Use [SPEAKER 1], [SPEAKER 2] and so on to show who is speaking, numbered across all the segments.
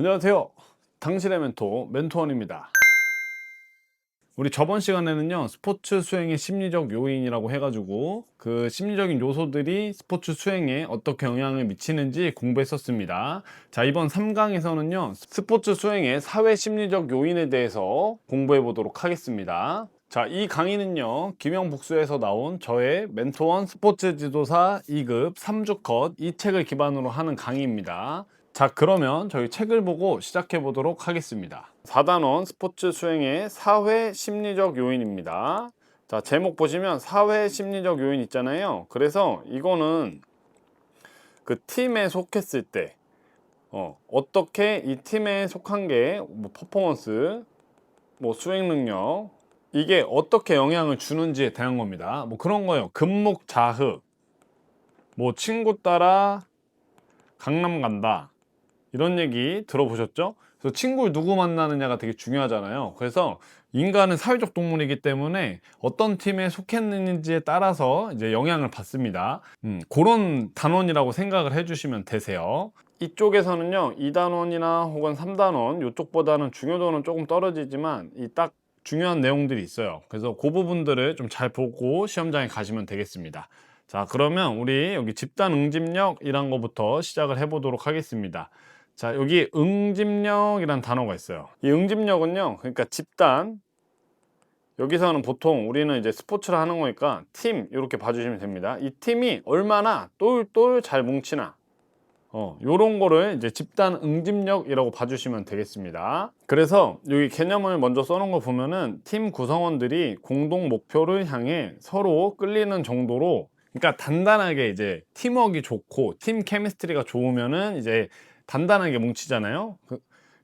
[SPEAKER 1] 안녕하세요. 당신의 멘토원입니다. 우리 저번 시간에는요, 스포츠 수행의 심리적 요인이라고 해가지고 그 심리적인 요소들이 스포츠 수행에 어떻게 영향을 미치는지 공부했었습니다. 자, 이번 3강에서는요, 스포츠 수행의 사회 심리적 요인에 대해서 공부해 보도록 하겠습니다. 자, 이 강의는요, 김영복수에서 나온 저의 멘토원 스포츠 지도사 2급 3주 컷 이 책을 기반으로 하는 강의입니다. 자, 그러면 저희 책을 보고 시작해 보도록 하겠습니다. 4단원 스포츠 수행의 사회 심리적 요인입니다. 자, 제목 보시면 사회 심리적 요인 있잖아요. 그래서 이거는 그 팀에 속했을 때 어떻게 이 팀에 속한 게 뭐 퍼포먼스, 뭐 수행 능력, 이게 어떻게 영향을 주는지에 대한 겁니다. 뭐 그런 거예요. 금목자흑, 뭐 친구 따라 강남 간다, 이런 얘기 들어보셨죠? 그래서 친구를 누구 만나느냐가 되게 중요하잖아요. 그래서 인간은 사회적 동물이기 때문에 어떤 팀에 속했는지에 따라서 이제 영향을 받습니다. 그런 단원이라고 생각을 해주시면 되세요. 이쪽에서는요, 2단원이나 혹은 3단원 이쪽보다는 중요도는 조금 떨어지지만 이 딱 중요한 내용들이 있어요. 그래서 그 부분들을 좀 잘 보고 시험장에 가시면 되겠습니다. 자, 그러면 우리 여기 집단 응집력이란 거부터 시작을 해보도록 하겠습니다. 자, 여기 응집력이란 단어가 있어요. 이 응집력은요, 그러니까 집단, 여기서는 보통 우리는 이제 스포츠를 하는 거니까 팀 이렇게 봐주시면 됩니다. 이 팀이 얼마나 똘똘 잘 뭉치나, 요런 거를 이제 집단 응집력이라고 봐주시면 되겠습니다. 그래서 여기 개념을 먼저 써놓은 거 보면은 팀 구성원들이 공동 목표를 향해 서로 끌리는 정도로, 그러니까 단단하게 이제 팀워크가 좋고 팀 케미스트리가 좋으면은 이제 단단하게 뭉치잖아요.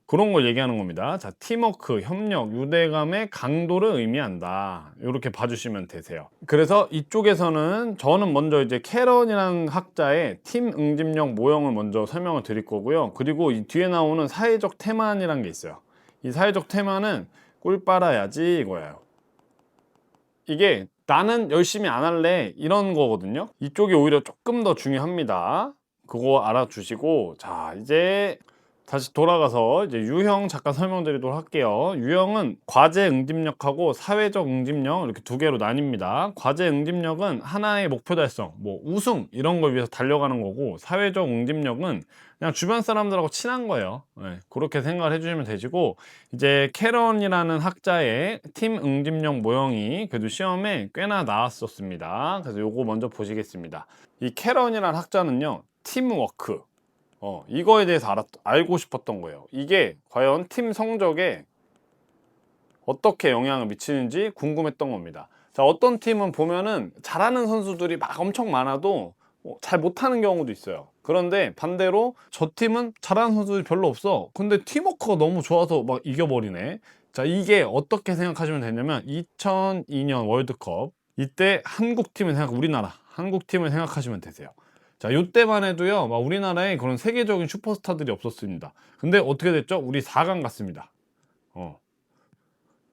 [SPEAKER 1] 그런 걸 얘기하는 겁니다. 자, 팀워크, 협력, 유대감의 강도를 의미한다. 이렇게 봐주시면 되세요. 그래서 이쪽에서는 저는 먼저 이제 캐런이라는 학자의 팀 응집력 모형을 먼저 설명을 드릴 거고요. 그리고 이 뒤에 나오는 사회적 태만이라는 게 있어요. 이 사회적 태만은 꿀 빨아야지 이거예요. 이게 나는 열심히 안 할래 이런 거거든요. 이쪽이 오히려 조금 더 중요합니다. 그거 알아주시고, 자, 이제 다시 돌아가서 이제 유형 잠깐 설명드리도록 할게요. 유형은 과제 응집력하고 사회적 응집력 이렇게 두 개로 나뉩니다. 과제 응집력은 하나의 목표 달성, 뭐 우승 이런 걸 위해서 달려가는 거고, 사회적 응집력은 그냥 주변 사람들하고 친한 거예요. 네, 그렇게 생각을 해주시면 되시고, 이제 캐런이라는 학자의 팀 응집력 모형이 그래도 시험에 꽤나 나왔었습니다. 그래서 요거 먼저 보시겠습니다. 이 캐런이라는 학자는요, 팀워크, 이거에 대해서 알고 싶었던 거예요. 이게 과연 팀 성적에 어떻게 영향을 미치는지 궁금했던 겁니다. 자, 어떤 팀은 보면은 잘하는 선수들이 막 엄청 많아도 잘 못하는 경우도 있어요. 그런데 반대로 저 팀은 잘하는 선수들이 별로 없어. 근데 팀워크가 너무 좋아서 막 이겨버리네. 자, 이게 어떻게 생각하시면 되냐면 2002년 월드컵 이때 우리나라 한국팀을 생각하시면 되세요. 자, 요때만 해도요, 막 우리나라에 그런 세계적인 슈퍼스타들이 없었습니다. 근데 어떻게 됐죠? 우리 4강 갔습니다.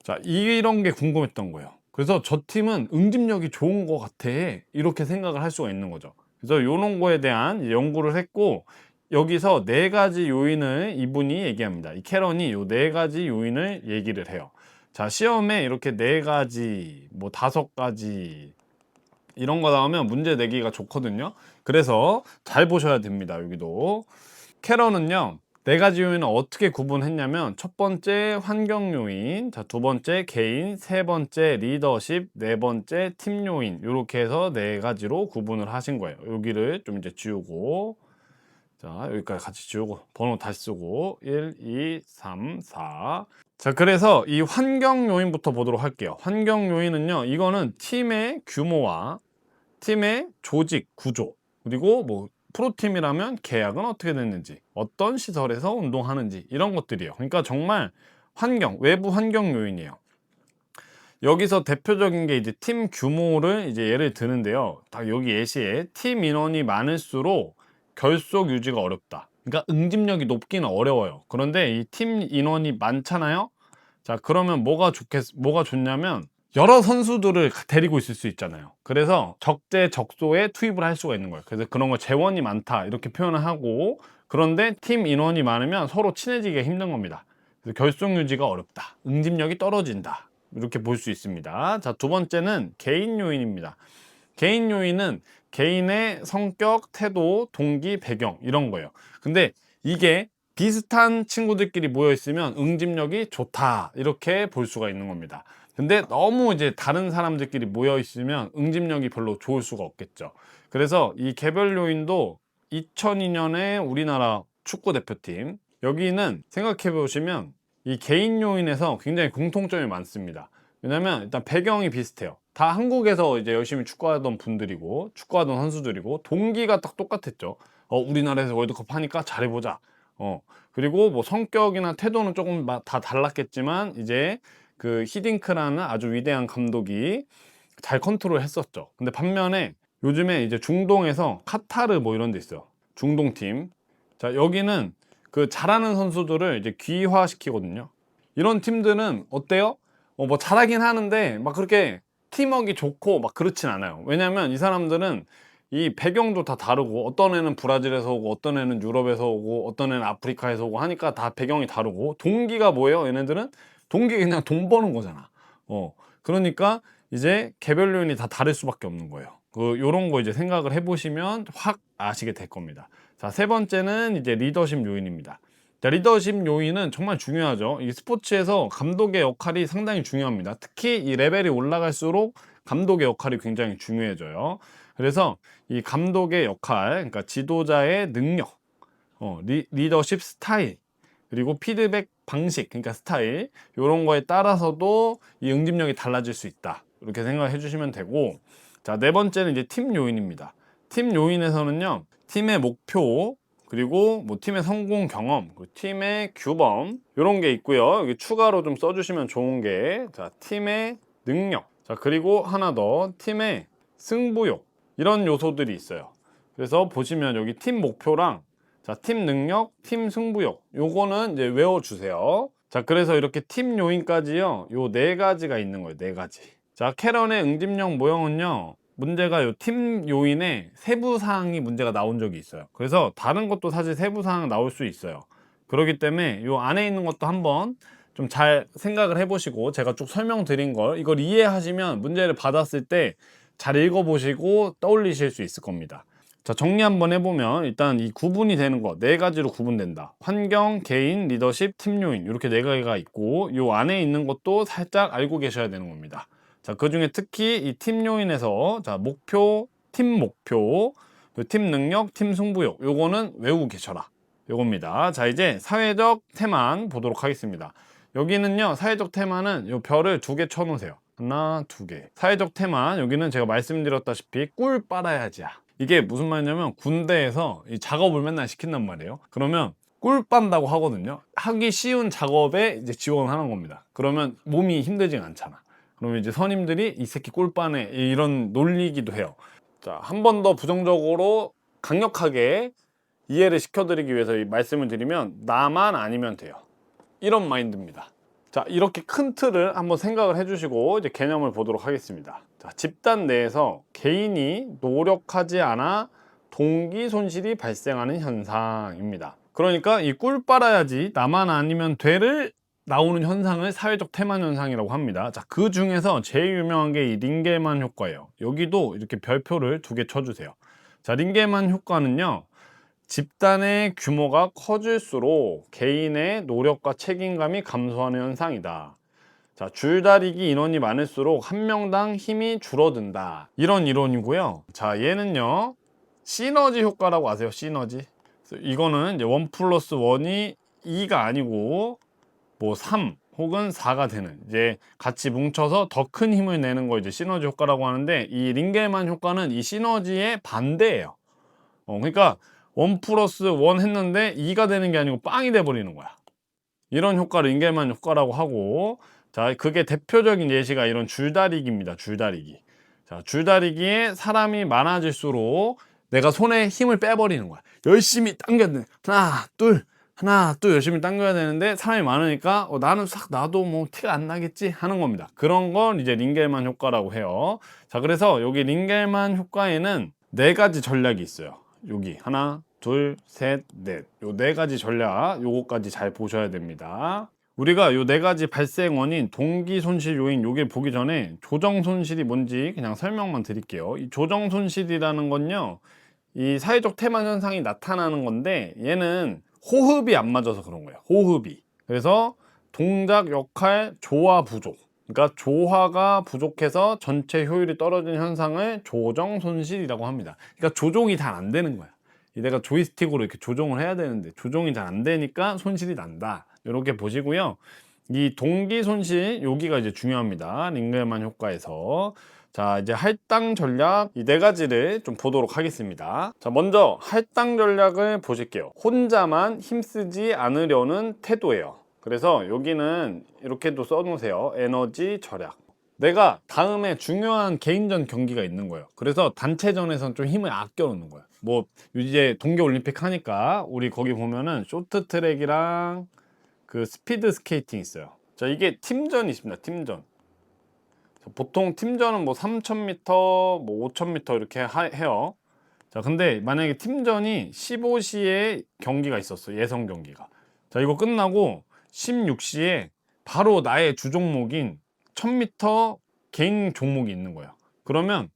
[SPEAKER 1] 자, 이런 게 궁금했던 거예요. 그래서 저 팀은 응집력이 좋은 것 같아. 이렇게 생각을 할 수가 있는 거죠. 그래서 이런 거에 대한 연구를 했고, 여기서 네 가지 요인을 이분이 얘기합니다. 이 캐런이 요 네 가지 요인을 얘기를 해요. 자, 시험에 이렇게 네 가지, 뭐 5가지, 이런 거 나오면 문제 내기가 좋거든요. 그래서 잘 보셔야 됩니다. 여기도 캐런은요, 네 가지 요인을 어떻게 구분했냐면, 첫 번째 환경 요인, 자, 두 번째 개인, 세 번째 리더십, 네 번째 팀 요인, 이렇게 해서 네 가지로 구분을 하신 거예요. 여기를 좀 이제 지우고, 자, 여기까지 같이 지우고 번호 다시 쓰고 1, 2, 3, 4. 자, 그래서 이 환경 요인부터 보도록 할게요. 환경 요인은요, 이거는 팀의 규모와 팀의 조직 구조, 그리고 뭐 프로팀이라면 계약은 어떻게 됐는지, 어떤 시설에서 운동하는지, 이런 것들이에요. 그러니까 정말 외부 환경 요인이에요. 여기서 대표적인 게 이제 팀 규모를 이제 예를 드는데요. 딱 여기 예시에 팀 인원이 많을수록 결속 유지가 어렵다. 그러니까 응집력이 높기는 어려워요. 그런데 이 팀 인원이 많잖아요. 자, 그러면 뭐가 좋냐면 여러 선수들을 데리고 있을 수 있잖아요. 그래서 적재적소에 투입을 할 수가 있는 거예요. 그래서 그런 걸 재원이 많다 이렇게 표현을 하고, 그런데 팀 인원이 많으면 서로 친해지기가 힘든 겁니다. 그래서 결속 유지가 어렵다. 응집력이 떨어진다. 이렇게 볼 수 있습니다. 자, 두 번째는 개인 요인입니다. 개인 요인은 개인의 성격, 태도, 동기, 배경 이런 거예요. 근데 이게 비슷한 친구들끼리 모여 있으면 응집력이 좋다 이렇게 볼 수가 있는 겁니다. 근데 너무 이제 다른 사람들끼리 모여 있으면 응집력이 별로 좋을 수가 없겠죠. 그래서 이 개별 요인도 2002년에 우리나라 축구 대표팀 여기는 생각해 보시면 이 개인 요인에서 굉장히 공통점이 많습니다. 왜냐면 일단 배경이 비슷해요. 다 한국에서 이제 열심히 축구하던 분들이고 축구하던 선수들이고 동기가 딱 똑같았죠. 우리나라에서 월드컵 하니까 잘해보자. 그리고 뭐 성격이나 태도는 조금 다 달랐겠지만 이제 그 히딩크라는 아주 위대한 감독이 잘 컨트롤 했었죠. 근데 반면에 요즘에 이제 중동에서 카타르 뭐 이런 데 있어요. 중동팀. 자, 여기는 그 잘하는 선수들을 이제 귀화시키거든요. 이런 팀들은 어때요? 뭐 잘하긴 하는데 막 그렇게 팀워크가 좋고 막 그렇진 않아요. 왜냐면 이 사람들은 이 배경도 다 다르고 어떤 애는 브라질에서 오고 어떤 애는 유럽에서 오고 어떤 애는 아프리카에서 오고 하니까 다 배경이 다르고 동기가 뭐예요? 얘네들은 동기 그냥 돈 버는 거잖아. 그러니까 이제 개별 요인이 다 다를 수밖에 없는 거예요. 요런 거 이제 생각을 해보시면 확 아시게 될 겁니다. 자, 세 번째는 이제 리더십 요인입니다. 자, 리더십 요인은 정말 중요하죠. 이 스포츠에서 감독의 역할이 상당히 중요합니다. 특히 이 레벨이 올라갈수록 감독의 역할이 굉장히 중요해져요. 그래서 이 감독의 역할, 그러니까 지도자의 능력, 리더십 스타일, 그리고 피드백 방식, 그러니까 스타일, 이런 거에 따라서도 이 응집력이 달라질 수 있다. 이렇게 생각해 주시면 되고, 자, 네 번째는 이제 팀 요인입니다. 팀 요인에서는요, 팀의 목표, 그리고 뭐 팀의 성공 경험, 팀의 규범 이런 게 있고요. 여기 추가로 좀 써주시면 좋은 게, 자, 팀의 능력, 자, 그리고 하나 더 팀의 승부욕 이런 요소들이 있어요. 그래서 보시면 여기 팀 목표랑 자, 팀 능력, 팀 승부욕 요거는 이제 외워주세요. 자, 그래서 이렇게 팀 요인까지요. 요 네 가지가 있는 거예요. 네 가지. 자, 캐런의 응집력 모형은요. 문제가 요 팀 요인에 세부 사항이 문제가 나온 적이 있어요. 그래서 다른 것도 사실 세부 사항 나올 수 있어요. 그렇기 때문에 요 안에 있는 것도 한번 좀 잘 생각을 해보시고 제가 쭉 설명드린 걸 이걸 이해하시면 문제를 받았을 때 잘 읽어보시고 떠올리실 수 있을 겁니다. 자, 정리 한번 해보면 일단 이 구분이 되는 거 네 가지로 구분된다. 환경, 개인, 리더십, 팀 요인 이렇게 네 가지가 있고 요 안에 있는 것도 살짝 알고 계셔야 되는 겁니다. 자, 그 중에 특히 이 팀 요인에서 자, 목표, 팀 목표, 팀 능력, 팀 승부욕 요거는 외우고 계셔라. 요겁니다. 자, 이제 사회적 테만 보도록 하겠습니다. 여기는요, 사회적 테마는 요 별을 2개 쳐놓으세요. 하나, 2개. 사회적 테마, 여기는 제가 말씀드렸다시피 꿀 빨아야지야. 이게 무슨 말이냐면 군대에서 이 작업을 맨날 시킨단 말이에요. 그러면 꿀 빤다고 하거든요. 하기 쉬운 작업에 이제 지원을 하는 겁니다. 그러면 몸이 힘들지 않잖아. 그러면 이제 선임들이 이 새끼 꿀 빠네 이런 논리기도 해요. 자, 한 번 더 부정적으로 강력하게 이해를 시켜드리기 위해서 이 말씀을 드리면 나만 아니면 돼요. 이런 마인드입니다. 자, 이렇게 큰 틀을 한번 생각을 해주시고 이제 개념을 보도록 하겠습니다. 자, 집단 내에서 개인이 노력하지 않아 동기 손실이 발생하는 현상입니다. 그러니까 이 꿀 빨아야지 나만 아니면 돼를 나오는 현상을 사회적 태만 현상이라고 합니다. 자, 그 중에서 제일 유명한 게 이 링겔만 효과예요. 여기도 이렇게 별표를 2개 쳐주세요. 자, 링겔만 효과는요. 집단의 규모가 커질수록 개인의 노력과 책임감이 감소하는 현상이다. 자, 줄다리기 인원이 많을수록 한 명당 힘이 줄어든다. 이런 이론이고요. 자, 얘는요. 시너지 효과라고 아세요? 시너지. 이거는 이제 1 플러스 1이 2가 아니고 뭐 3 혹은 4가 되는 이제 같이 뭉쳐서 더 큰 힘을 내는 거 이제 시너지 효과라고 하는데 이 링겔만 효과는 이 시너지의 반대예요. 그러니까 1 플러스 1 했는데 2가 되는 게 아니고 빵이 돼 버리는 거야. 이런 효과를 링겔만 효과라고 하고 자, 그게 대표적인 예시가 이런 줄다리기입니다. 줄다리기. 자, 줄다리기에 사람이 많아질수록 내가 손에 힘을 빼버리는 거야. 열심히 당겨야 돼. 하나, 둘 열심히 당겨야 되는데 사람이 많으니까 나는 싹 나도 뭐 티가 안 나겠지 하는 겁니다. 그런 건 이제 링겔만 효과라고 해요. 자, 그래서 여기 링겔만 효과에는 4가지 전략이 있어요. 여기 하나, 둘, 셋, 넷. 요 네 가지 전략, 요거까지 잘 보셔야 됩니다. 우리가 요 네 가지 발생 원인, 동기 손실 요인 요게 보기 전에 조정 손실이 뭔지 그냥 설명만 드릴게요. 이 조정 손실이라는 건요, 이 사회적 태만 현상이 나타나는 건데 얘는 호흡이 안 맞아서 그런 거예요. 호흡이. 그래서 동작, 역할, 조화 부족. 그러니까 조화가 부족해서 전체 효율이 떨어지는 현상을 조정 손실이라고 합니다. 그러니까 조종이 잘 안 되는 거야. 내가 조이스틱으로 이렇게 조종을 해야 되는데 조종이 잘 안 되니까 손실이 난다. 이렇게 보시고요. 이 동기 손실 여기가 이제 중요합니다. 링겔만 효과에서. 자, 이제 할당 전략 이 네 가지를 좀 보도록 하겠습니다. 자, 먼저 할당 전략을 보실게요. 혼자만 힘쓰지 않으려는 태도예요. 그래서 여기는 이렇게도 써놓으세요. 에너지 절약. 내가 다음에 중요한 개인전 경기가 있는 거예요. 그래서 단체전에선 좀 힘을 아껴 놓는 거예요. 뭐 이제 동계올림픽 하니까 우리 거기 보면은 쇼트트랙이랑 그 스피드 스케이팅 있어요. 자, 이게 팀전이 있습니다. 팀전. 보통 팀전은 뭐 3000m, 뭐 5000m 이렇게 해요. 자, 근데 만약에 팀전이 15시에 경기가 있었어. 예선 경기가. 자, 이거 끝나고 16시에 바로 나의 주 종목인 1000m 개인 종목이 있는 거예요. 그러면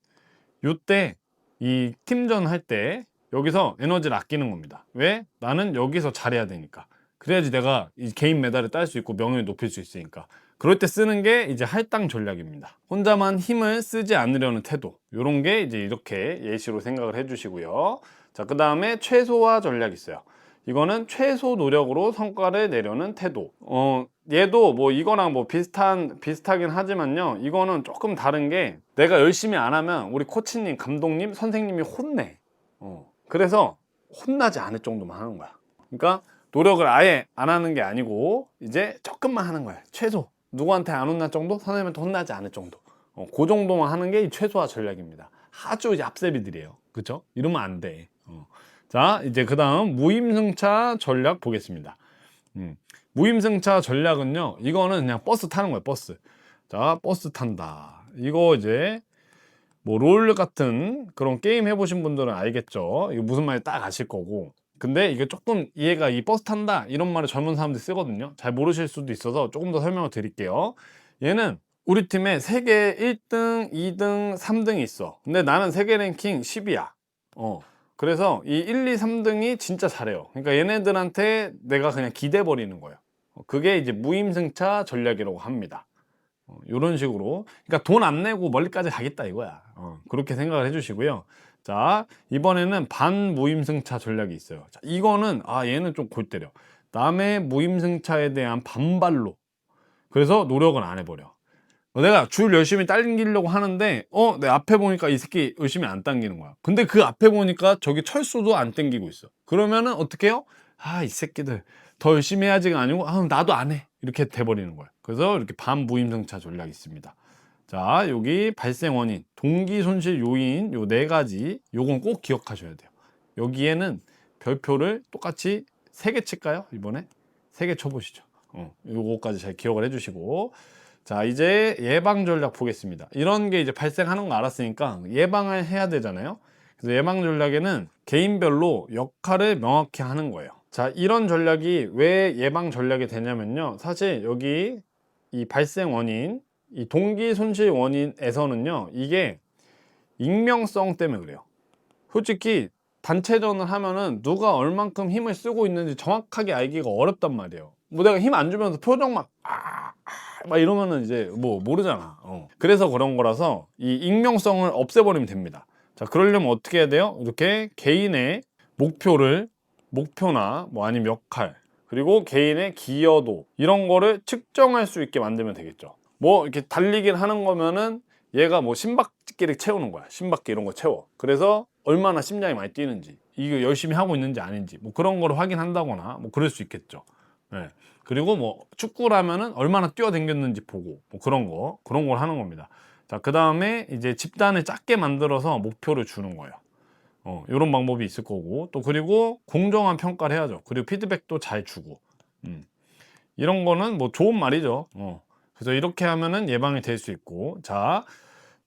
[SPEAKER 1] 요때 이 팀전 할 때 여기서 에너지를 아끼는 겁니다. 왜? 나는 여기서 잘해야 되니까. 그래야지 내가 이 개인 메달을 딸 수 있고 명예를 높일 수 있으니까. 그럴 때 쓰는 게 이제 할당 전략입니다. 혼자만 힘을 쓰지 않으려는 태도. 요런 게 이제 이렇게 예시로 생각을 해주시고요. 자, 그 다음에 최소화 전략이 있어요. 이거는 최소 노력으로 성과를 내려는 태도. 얘도 뭐 이거랑 뭐 비슷하긴 하지만요. 이거는 조금 다른 게 내가 열심히 안 하면 우리 코치님, 감독님, 선생님이 혼내. 그래서 혼나지 않을 정도만 하는 거야. 그러니까 노력을 아예 안 하는 게 아니고 이제 조금만 하는 거야. 최소. 누구한테 안 혼날 정도? 선생님한테 혼나지 않을 정도. 그 정도만 하는 게 최소화 전략입니다. 아주 얍새비들이에요. 그쵸? 이러면 안 돼. 자, 이제 그 다음 무임승차 전략 보겠습니다. 무임승차 전략은요, 이거는 그냥 버스 타는 거예요. 버스. 자, 버스 탄다. 이거 이제 뭐 롤 같은 그런 게임 해보신 분들은 알겠죠. 이거 무슨 말인지 딱 아실 거고. 근데 이게 조금 이해가, 이 버스 탄다 이런 말을 젊은 사람들이 쓰거든요. 잘 모르실 수도 있어서 조금 더 설명을 드릴게요. 얘는 우리 팀에 세계 1등, 2등, 3등이 있어. 근데 나는 세계 랭킹 10이야. 그래서 이 1, 2, 3등이 진짜 잘해요. 그러니까 얘네들한테 내가 그냥 기대 버리는 거예요. 그게 이제 무임승차 전략이라고 합니다. 이런 식으로. 그러니까 돈 안 내고 멀리까지 가겠다 이거야. 그렇게 생각을 해주시고요. 자, 이번에는 반무임승차 전략이 있어요. 자, 이거는 얘는 좀 골 때려. 남의 무임승차에 대한 반발로. 그래서 노력은 안 해버려. 내가 줄 열심히 당기려고 하는데 내 앞에 보니까 이 새끼 열심히 안 당기는 거야. 근데 그 앞에 보니까 저기 철수도 안 당기고 있어. 그러면은 어떻게 해요? 이 새끼들 더 열심히 해야지가 아니고 나도 안 해. 이렇게 돼버리는 거야. 그래서 이렇게 반무임승차 전략이 있습니다. 자, 여기 발생 원인, 동기 손실 요인 요 네 가지, 요건 꼭 기억하셔야 돼요. 여기에는 별표를 똑같이 3개 칠까요? 이번에 3개 쳐보시죠. 요거까지 잘 기억을 해주시고, 자, 이제 예방 전략 보겠습니다. 이런 게 이제 발생하는 거 알았으니까 예방을 해야 되잖아요. 그래서 예방 전략에는 개인별로 역할을 명확히 하는 거예요. 자, 이런 전략이 왜 예방 전략이 되냐면요. 사실 여기 이 발생 원인, 이 동기 손실 원인에서는요, 이게 익명성 때문에 그래요. 솔직히 단체전을 하면은 누가 얼만큼 힘을 쓰고 있는지 정확하게 알기가 어렵단 말이에요. 뭐 내가 힘 안 주면서 표정 막 이러면은 이제 뭐 모르잖아. 그래서 그런 거라서 이 익명성을 없애버리면 됩니다. 자, 그러려면 어떻게 해야 돼요? 이렇게 개인의 목표나 뭐 아니면 역할, 그리고 개인의 기여도, 이런 거를 측정할 수 있게 만들면 되겠죠. 뭐 이렇게 달리기를 하는 거면은 얘가 뭐 심박계를 채우는 거야. 심박계 이런 거 채워. 그래서 얼마나 심장이 많이 뛰는지, 이거 열심히 하고 있는지 아닌지, 뭐 그런 거를 확인한다거나 뭐 그럴 수 있겠죠. 네. 그리고 뭐 축구라면은 얼마나 뛰어댕겼는지 보고, 뭐 그런 걸 하는 겁니다. 자, 그 다음에 이제 집단을 작게 만들어서 목표를 주는 거예요. 이런 방법이 있을 거고, 또 그리고 공정한 평가를 해야죠. 그리고 피드백도 잘 주고, 이런 거는 뭐 좋은 말이죠. 그래서 이렇게 하면은 예방이 될 수 있고, 자,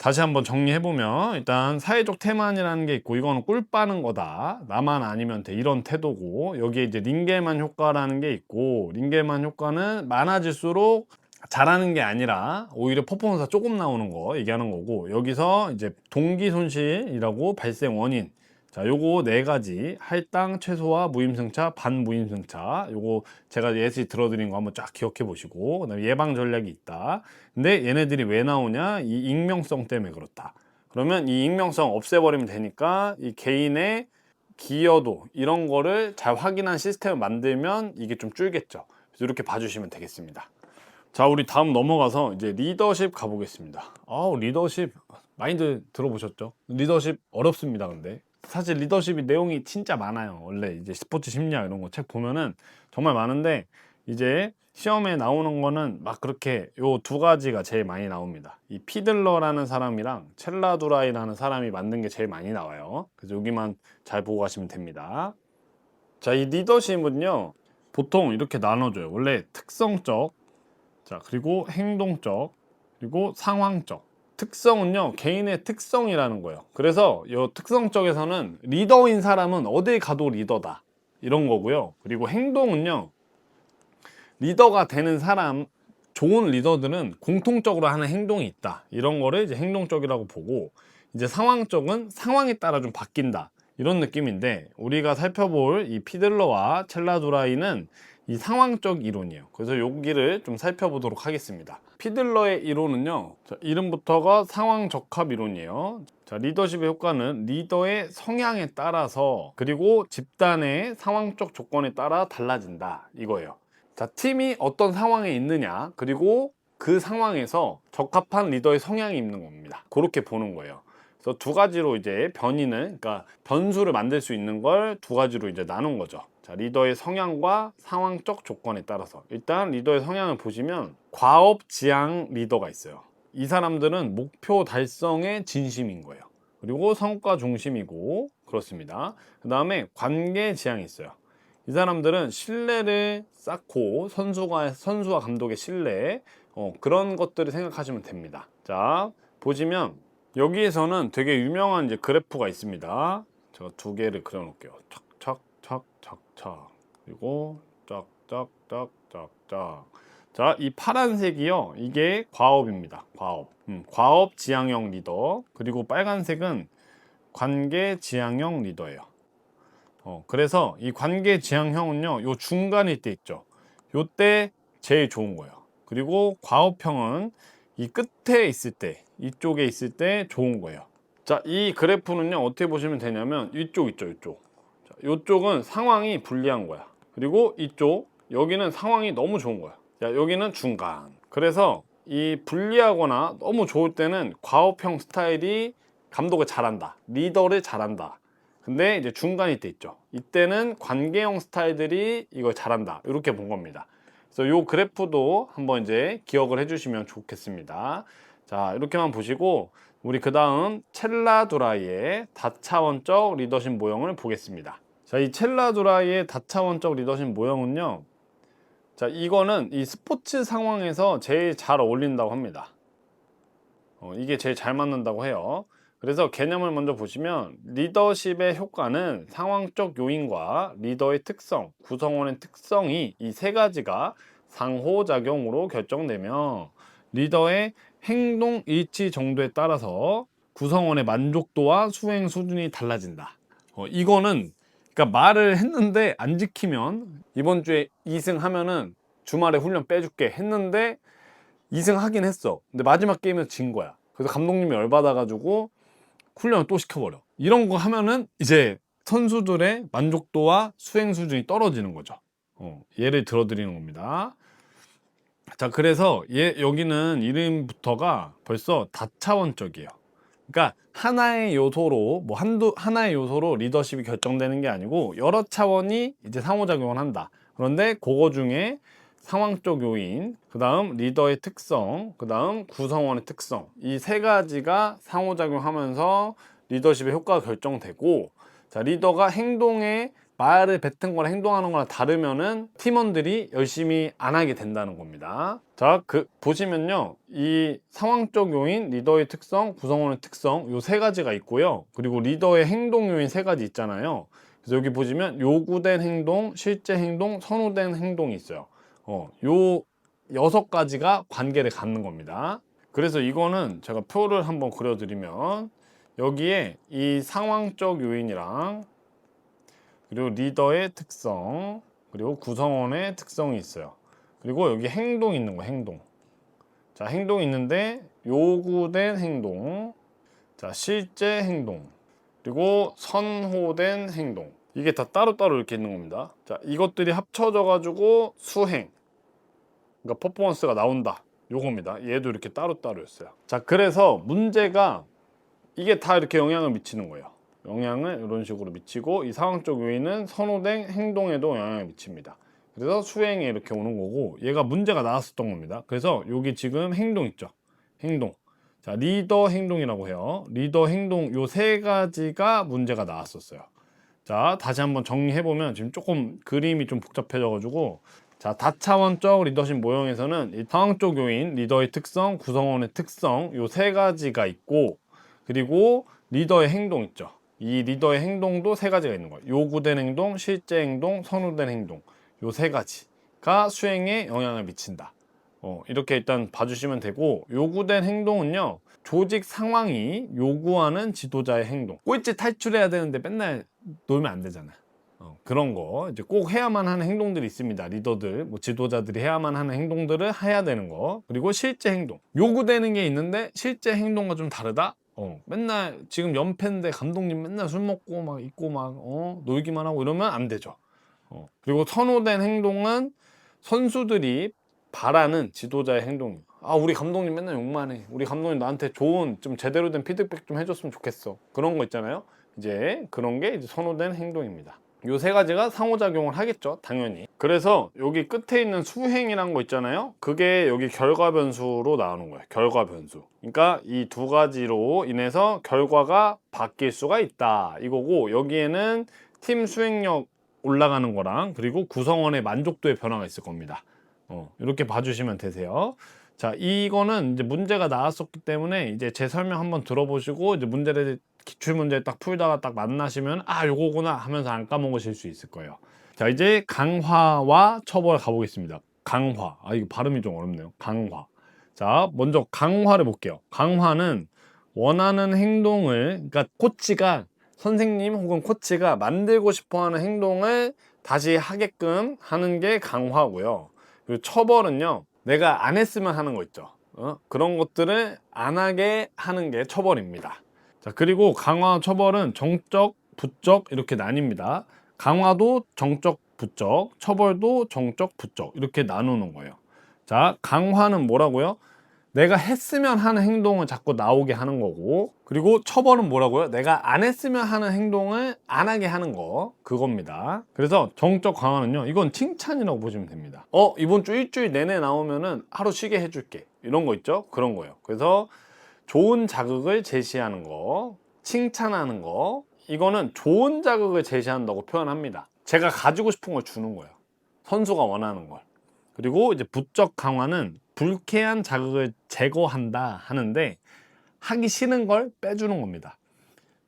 [SPEAKER 1] 다시 한번 정리해보면 일단 사회적 태만이라는 게 있고 이거는 꿀 빠는 거다. 나만 아니면 돼. 이런 태도고 여기에 이제 링겔만 효과라는 게 있고 링겔만 효과는 많아질수록 잘하는 게 아니라 오히려 퍼포먼스가 조금 나오는 거 얘기하는 거고 여기서 이제 동기 손실이라고 발생 원인 자, 요거 네 가지 할당, 최소화, 무임승차, 반무임승차 요거 제가 예시 들어드린 거 한번 쫙 기억해 보시고 그다음에 예방 전략이 있다. 근데 얘네들이 왜 나오냐? 이 익명성 때문에 그렇다. 그러면 이 익명성 없애버리면 되니까 이 개인의 기여도 이런 거를 잘 확인한 시스템을 만들면 이게 좀 줄겠죠. 그래서 이렇게 봐주시면 되겠습니다. 자, 우리 다음 넘어가서 이제 리더십 가보겠습니다. 리더십 많이들 들어보셨죠? 리더십 어렵습니다. 근데 사실 리더십이 내용이 진짜 많아요. 원래 이제 스포츠 심리학 이런 거 책 보면은 정말 많은데 이제 시험에 나오는 거는 막 그렇게 요 두 가지가 제일 많이 나옵니다. 이 피들러라는 사람이랑 첼라두라이라는 사람이 만든 게 제일 많이 나와요. 그래서 여기만 잘 보고 가시면 됩니다. 자, 이 리더십은요 보통 이렇게 나눠줘요. 원래 특성적, 자 그리고 행동적, 그리고 상황적. 특성은요 개인의 특성이라는 거예요. 그래서 이 특성적에서는 리더인 사람은 어딜 가도 리더다 이런 거고요. 그리고 행동은요 리더가 되는 사람, 좋은 리더들은 공통적으로 하는 행동이 있다 이런 거를 이제 행동적이라고 보고 이제 상황적은 상황에 따라 좀 바뀐다 이런 느낌인데 우리가 살펴볼 이 피들러와 첼라두라이는 이 상황적 이론이에요. 그래서 여기를 좀 살펴보도록 하겠습니다. 피들러의 이론은요 자, 이름부터가 상황 적합 이론이에요. 자, 리더십의 효과는 리더의 성향에 따라서 그리고 집단의 상황적 조건에 따라 달라진다 이거예요. 자, 팀이 어떤 상황에 있느냐 그리고 그 상황에서 적합한 리더의 성향이 있는 겁니다. 그렇게 보는 거예요. 그래서 두 가지로 이제 변이는 그러니까 변수를 만들 수 있는 걸 두 가지로 이제 나눈 거죠. 자, 리더의 성향과 상황적 조건에 따라서 일단 리더의 성향을 보시면 과업지향 리더가 있어요. 이 사람들은 목표 달성에 진심인 거예요. 그리고 성과 중심이고 그렇습니다. 그 다음에 관계지향이 있어요. 이 사람들은 신뢰를 쌓고 선수와 감독의 신뢰 그런 것들을 생각하시면 됩니다. 자, 보시면 여기에서는 되게 유명한 이제 그래프가 있습니다. 제가 두 개를 그려 놓을게요. 착착착착착 그리고 짝짝짝짝짝. 자, 이 파란색이요 이게 과업입니다. 과업 지향형 리더. 그리고 빨간색은 관계 지향형 리더예요. 그래서 이 관계 지향형은요 요 중간일 때 있죠. 요때 제일 좋은 거예요. 그리고 과업형은 이 끝에 있을 때 이쪽에 있을 때 좋은 거예요. 자, 이 그래프는요 어떻게 보시면 되냐면 이쪽 있죠, 이쪽. 자, 요쪽은 상황이 불리한 거야. 그리고 이쪽 여기는 상황이 너무 좋은 거야. 자, 여기는 중간. 그래서 이 불리하거나 너무 좋을 때는 과업형 스타일이 감독을 잘한다, 리더를 잘한다. 근데 이제 중간일 때 있죠. 이때는 관계형 스타일들이 이걸 잘한다 이렇게 본 겁니다. 그래서 요 그래프도 한번 이제 기억을 해주시면 좋겠습니다. 자, 이렇게만 보시고 우리 그 다음 첼라두라이의 다차원적 리더십 모형을 보겠습니다. 자, 이 첼라두라이의 다차원적 리더십 모형은요 자, 이거는 이 스포츠 상황에서 제일 잘 어울린다고 합니다. 이게 제일 잘 맞는다고 해요. 그래서 개념을 먼저 보시면 리더십의 효과는 상황적 요인과 리더의 특성, 구성원의 특성이 이 세 가지가 상호작용으로 결정되며 리더의 행동 일치 정도에 따라서 구성원의 만족도와 수행 수준이 달라진다. 이거는 그러니까 말을 했는데 안 지키면 이번 주에 2승 하면은 주말에 훈련 빼줄게 했는데 2승 하긴 했어. 근데 마지막 게임에서 진 거야. 그래서 감독님이 열받아가지고 훈련을 또 시켜버려. 이런 거 하면은 이제 선수들의 만족도와 수행 수준이 떨어지는 거죠. 예를 들어드리는 겁니다. 자, 그래서 여기는 이름부터가 벌써 다차원적이에요. 그러니까 하나의 요소로 하나의 요소로 리더십이 결정되는 게 아니고 여러 차원이 이제 상호작용을 한다. 그런데 그거 중에 상황적 요인, 그 다음 리더의 특성, 그 다음 구성원의 특성 이 세 가지가 상호작용하면서 리더십의 효과가 결정되고 자, 리더가 행동에 말을 뱉은 거랑 행동하는 거랑 다르면은 팀원들이 열심히 안 하게 된다는 겁니다. 자, 보시면요. 이 상황적 요인, 리더의 특성, 구성원의 특성 요 세 가지가 있고요. 그리고 리더의 행동 요인 세 가지 있잖아요. 그래서 여기 보시면 요구된 행동, 실제 행동, 선호된 행동이 있어요. 요 6가지가 관계를 갖는 겁니다. 그래서 이거는 제가 표를 한번 그려드리면 여기에 이 상황적 요인이랑 그리고 리더의 특성 그리고 구성원의 특성이 있어요. 그리고 여기 행동 있는 거 행동. 자, 행동이 있는데 요구된 행동, 자, 실제 행동, 그리고 선호된 행동. 이게 다 따로따로 이렇게 있는 겁니다. 자, 이것들이 합쳐져 가지고 수행, 그러니까 퍼포먼스가 나온다, 요겁니다. 얘도 이렇게 따로따로였어요. 자, 그래서 문제가 이게 다 이렇게 영향을 미치는 거예요. 영향을 이런 식으로 미치고 이 상황적 요인은 선호된 행동에도 영향을 미칩니다. 그래서 수행에 이렇게 오는 거고, 얘가 문제가 나왔었던 겁니다. 그래서 여기 지금 행동 있죠. 행동. 자, 리더 행동이라고 해요. 리더 행동 요 세 가지가 문제가 나왔었어요. 자, 다시 한번 정리해보면 지금 조금 그림이 좀 복잡해져가지고, 자, 다차원적 리더십 모형에서는 이 상황적 요인, 리더의 특성, 구성원의 특성 요 세 가지가 있고, 그리고 리더의 행동 있죠. 이 리더의 행동도 세 가지가 있는 거예요. 요구된 행동, 실제 행동, 선호된 행동 요 세 가지가 수행에 영향을 미친다. 이렇게 일단 봐주시면 되고, 요구된 행동은요, 조직 상황이 요구하는 지도자의 행동. 꼴찌 탈출해야 되는데 맨날 놀면 안 되잖아. 그런 거 이제 꼭 해야만 하는 행동들이 있습니다. 리더들, 뭐 지도자들이 해야만 하는 행동들을 해야 되는 거. 그리고 실제 행동. 요구되는 게 있는데 실제 행동과 좀 다르다. 맨날 지금 연패인데 감독님 맨날 술 먹고 막 있고 막 놀기만 하고 이러면 안 되죠. 그리고 선호된 행동은 선수들이 바라는 지도자의 행동이에요. 아, 우리 감독님 맨날 욕만 해. 우리 감독님 나한테 좋은 좀 제대로 된 피드백 좀 해줬으면 좋겠어. 그런 거 있잖아요. 이제 그런 게 이제 선호된 행동입니다. 요 세 가지가 상호작용을 하겠죠, 당연히. 그래서 여기 끝에 있는 수행이란 거 있잖아요. 그게 여기 결과 변수로 나오는 거예요. 결과 변수. 그러니까 이 두 가지로 인해서 결과가 바뀔 수가 있다, 이거고, 여기에는 팀 수행력 올라가는 거랑 그리고 구성원의 만족도의 변화가 있을 겁니다. 이렇게 봐주시면 되세요. 자, 이거는 이제 문제가 나왔었기 때문에 이제 제 설명 한번 들어보시고 이제 문제를 기출 문제 딱 풀다가 딱 만나시면 아, 요거구나 하면서 안 까먹으실 수 있을 거예요. 자, 이제 강화와 처벌 가보겠습니다. 강화. 아, 이거 발음이 좀 어렵네요. 강화. 자, 먼저 강화를 볼게요. 강화는 원하는 행동을, 그러니까 코치가, 선생님 혹은 코치가 만들고 싶어 하는 행동을 다시 하게끔 하는 게 강화고요. 그리고 처벌은요, 내가 안 했으면 하는 거 있죠. 그런 것들을 안 하게 하는 게 처벌입니다. 자, 그리고 강화, 처벌은 정적, 부적 이렇게 나뉩니다. 강화도 정적, 부적, 처벌도 정적, 부적 이렇게 나누는 거예요. 자, 강화는 뭐라고요? 내가 했으면 하는 행동을 자꾸 나오게 하는 거고, 그리고 처벌은 뭐라고요? 내가 안 했으면 하는 행동을 안 하게 하는 거, 그겁니다. 그래서 정적 강화는요, 이건 칭찬이라고 보시면 됩니다. 이번 주 일주일 내내 나오면은 하루 쉬게 해줄게, 이런 거 있죠? 그런 거예요. 그래서 좋은 자극을 제시하는 거, 칭찬하는 거, 이거는 좋은 자극을 제시한다고 표현합니다. 제가 가지고 싶은 걸 주는 거예요. 선수가 원하는 걸. 그리고 이제 부적 강화는 불쾌한 자극을 제거한다 하는데, 하기 싫은 걸 빼주는 겁니다.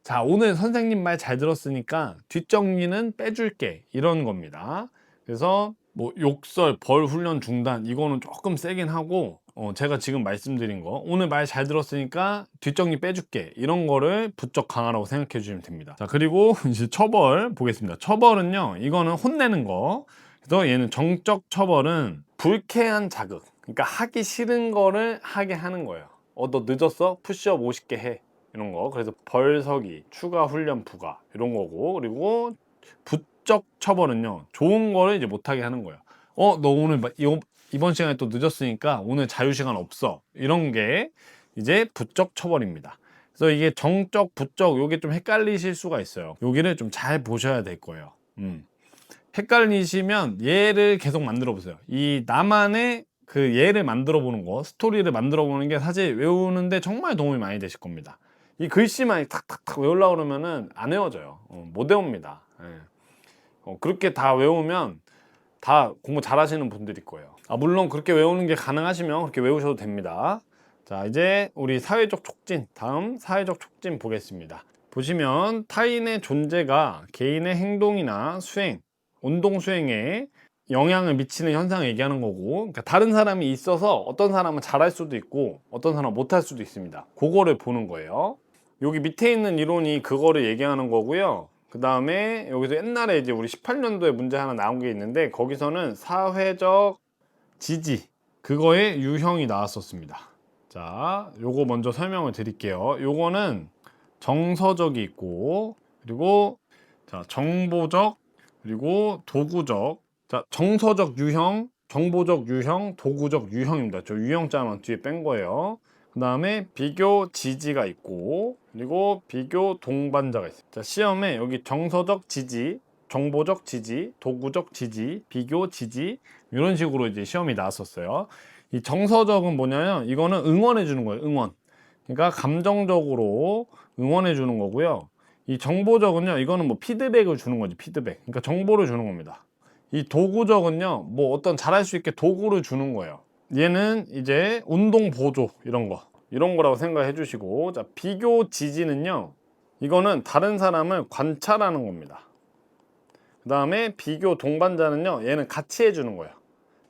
[SPEAKER 1] 자, 오늘 선생님 말 잘 들었으니까 뒷정리는 빼줄게, 이런 겁니다. 그래서 뭐 욕설, 벌 훈련 중단, 이거는 조금 세긴 하고, 제가 지금 말씀드린 거, 오늘 말 잘 들었으니까 뒷정리 빼줄게, 이런 거를 부적 강화라고 생각해 주시면 됩니다. 자, 그리고 이제 처벌 보겠습니다. 처벌은요, 이거는 혼내는 거. 그래서 얘는 정적 처벌은 불쾌한 자극, 그러니까 하기 싫은 거를 하게 하는 거예요. 너 늦었어? 푸시업 50개 해, 이런 거. 그래서 벌서기, 추가 훈련 부과, 이런 거고. 그리고 부적 처벌은요, 좋은 거를 이제 못하게 하는 거예요. 너 오늘 이번 시간에 또 늦었으니까 오늘 자유시간 없어, 이런 게 이제 부적 처벌입니다. 그래서 이게 정적, 부적, 요게 좀 헷갈리실 수가 있어요. 여기를 좀 잘 보셔야 될 거예요. 헷갈리시면 얘를 계속 만들어 보세요. 이 나만의 그 얘를 만들어 보는 거, 스토리를 만들어 보는 게 사실 외우는데 정말 도움이 많이 되실 겁니다. 이 글씨만 탁탁탁 외우려고 그러면은 안 외워져요. 못 외웁니다. 예. 그렇게 다 외우면 다 공부 잘하시는 분들일 거예요. 물론 그렇게 외우는 게 가능하시면 그렇게 외우셔도 됩니다. 자, 이제 우리 사회적 촉진, 다음 사회적 촉진 보겠습니다. 보시면 타인의 존재가 개인의 행동이나 수행, 운동 수행에 영향을 미치는 현상을 얘기하는 거고, 그러니까 다른 사람이 있어서 어떤 사람은 잘할 수도 있고 어떤 사람은 못할 수도 있습니다. 그거를 보는 거예요. 여기 밑에 있는 이론이 그거를 얘기하는 거고요. 그 다음에 여기서 옛날에 이제 우리 18년도에 문제 하나 나온 게 있는데, 거기서는 사회적 지지, 그거의 유형이 나왔었습니다. 자, 요거 먼저 설명을 드릴게요. 요거는 정서적이 있고, 그리고 자, 정보적, 그리고 도구적. 자, 정서적 유형, 정보적 유형, 도구적 유형입니다. 저 유형자만 뒤에 뺀 거예요. 그 다음에 비교 지지가 있고, 그리고 비교 동반자가 있어요. 자, 시험에 여기 정서적 지지, 정보적 지지, 도구적 지지, 비교 지지, 이런 식으로 이제 시험이 나왔었어요. 이 정서적은 뭐냐면 이거는 응원해 주는 거예요. 응원. 그러니까 감정적으로 응원해 주는 거고요. 이 정보적은요, 이거는 뭐 피드백을 주는 거지. 피드백. 그러니까 정보를 주는 겁니다. 이 도구적은요, 뭐 어떤 잘할 수 있게 도구를 주는 거예요. 얘는 이제 운동 보조, 이런 거라고 생각해 주시고. 자, 비교 지지는요, 이거는 다른 사람을 관찰하는 겁니다. 그 다음에 비교 동반자는요, 얘는 같이 해주는 거예요.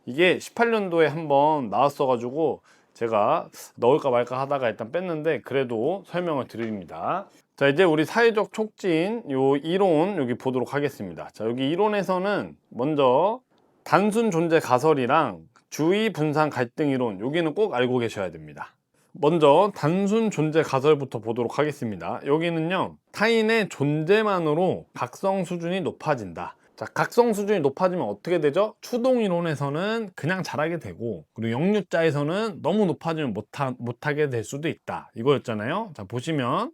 [SPEAKER 1] 이게 18년도에 한번 나왔어 가지고 제가 넣을까 말까 하다가 일단 뺐는데, 그래도 설명을 드립니다. 자, 이제 우리 사회적 촉진 요 이론 여기 보도록 하겠습니다. 자, 여기 이론에서는 먼저 단순 존재 가설이랑 주의 분산 갈등 이론, 여기는 꼭 알고 계셔야 됩니다. 먼저 단순 존재 가설부터 보도록 하겠습니다. 여기는요, 타인의 존재만으로 각성 수준이 높아진다. 자, 각성 수준이 높아지면 어떻게 되죠? 추동 이론에서는 그냥 잘하게 되고, 그리고 역류자에서는 너무 높아지면 못하게 될 수도 있다, 이거였잖아요. 자, 보시면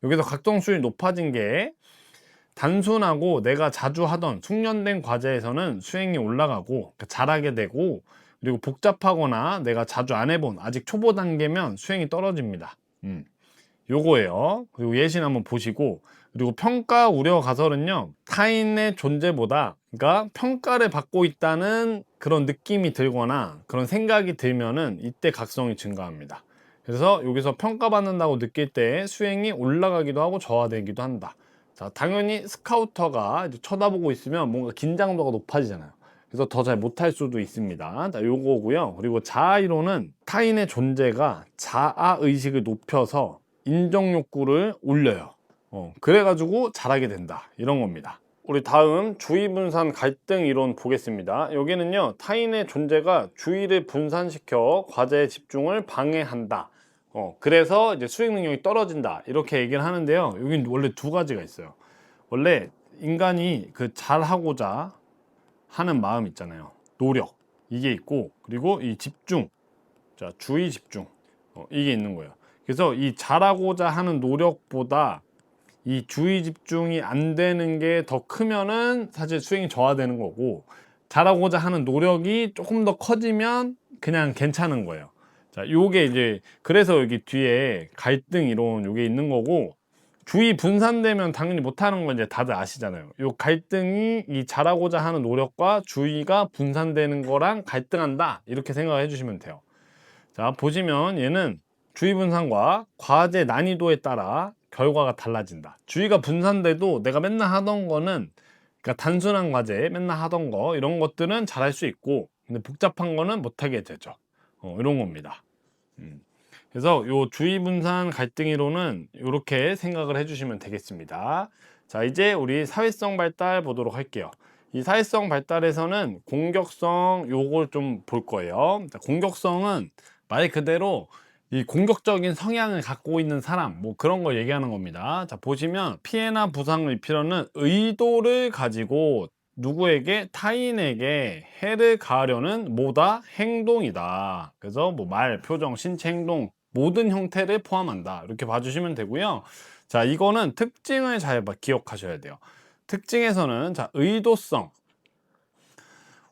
[SPEAKER 1] 여기서 각성 수준이 높아진 게, 단순하고 내가 자주 하던 숙련된 과제에서는 수행이 올라가고, 그러니까 잘하게 되고, 그리고 복잡하거나 내가 자주 안 해본 아직 초보 단계면 수행이 떨어집니다. 요거예요. 그리고 예시는 한번 보시고, 그리고 평가 우려 가설은요, 타인의 존재보다, 그러니까 평가를 받고 있다는 그런 느낌이 들거나 그런 생각이 들면은 이때 각성이 증가합니다. 그래서 여기서 평가받는다고 느낄 때 수행이 올라가기도 하고 저하되기도 한다. 자, 당연히 스카우터가 이제 쳐다보고 있으면 뭔가 긴장도가 높아지잖아요. 그래서 더 잘 못할 수도 있습니다. 자, 요거고요. 그리고 자아 이론은 타인의 존재가 자아 의식을 높여서 인정 욕구를 올려요. 그래가지고 잘하게 된다, 이런 겁니다. 우리 다음 주의 분산 갈등 이론 보겠습니다. 여기는요, 타인의 존재가 주의를 분산시켜 과제의 집중을 방해한다. 그래서 이제 수행 능력이 떨어진다, 이렇게 얘기를 하는데요. 여긴 원래 두 가지가 있어요. 원래 인간이 그 잘하고자 하는 마음 있잖아요. 노력, 이게 있고, 그리고 이 집중, 자, 주의 집중, 이게 있는 거예요. 그래서 이 잘하고자 하는 노력보다 이 주의 집중이 안 되는 게 더 크면은 사실 수행이 저하되는 거고, 잘하고자 하는 노력이 조금 더 커지면 그냥 괜찮은 거예요. 자, 요게 이제 그래서 여기 뒤에 갈등 이론 요게 있는 거고, 주의 분산되면 당연히 못하는 건 이제 다들 아시잖아요. 요 갈등이 이 잘하고자 하는 노력과 주의가 분산되는 거랑 갈등한다, 이렇게 생각을 해주시면 돼요. 자, 보시면 얘는 주의 분산과 과제 난이도에 따라 결과가 달라진다. 주의가 분산돼도 내가 맨날 하던 거는, 그러니까 단순한 과제 맨날 하던 거 이런 것들은 잘할 수 있고, 근데 복잡한 거는 못하게 되죠. 이런 겁니다. 그래서 요 주의 분산 갈등 이론은 이렇게 생각을 해주시면 되겠습니다. 자, 이제 우리 사회성 발달 보도록 할게요. 이 사회성 발달에서는 공격성 요걸 좀 볼 거예요. 자, 공격성은 말 그대로 이 공격적인 성향을 갖고 있는 사람, 뭐 그런 걸 얘기하는 겁니다. 자, 보시면 피해나 부상을 입히려는 의도를 가지고 누구에게, 타인에게 해를 가하려는 뭐다? 행동이다. 그래서 뭐 말, 표정, 신체 행동 모든 형태를 포함한다, 이렇게 봐주시면 되고요. 자, 이거는 특징을 잘 기억하셔야 돼요. 특징에서는 자, 의도성,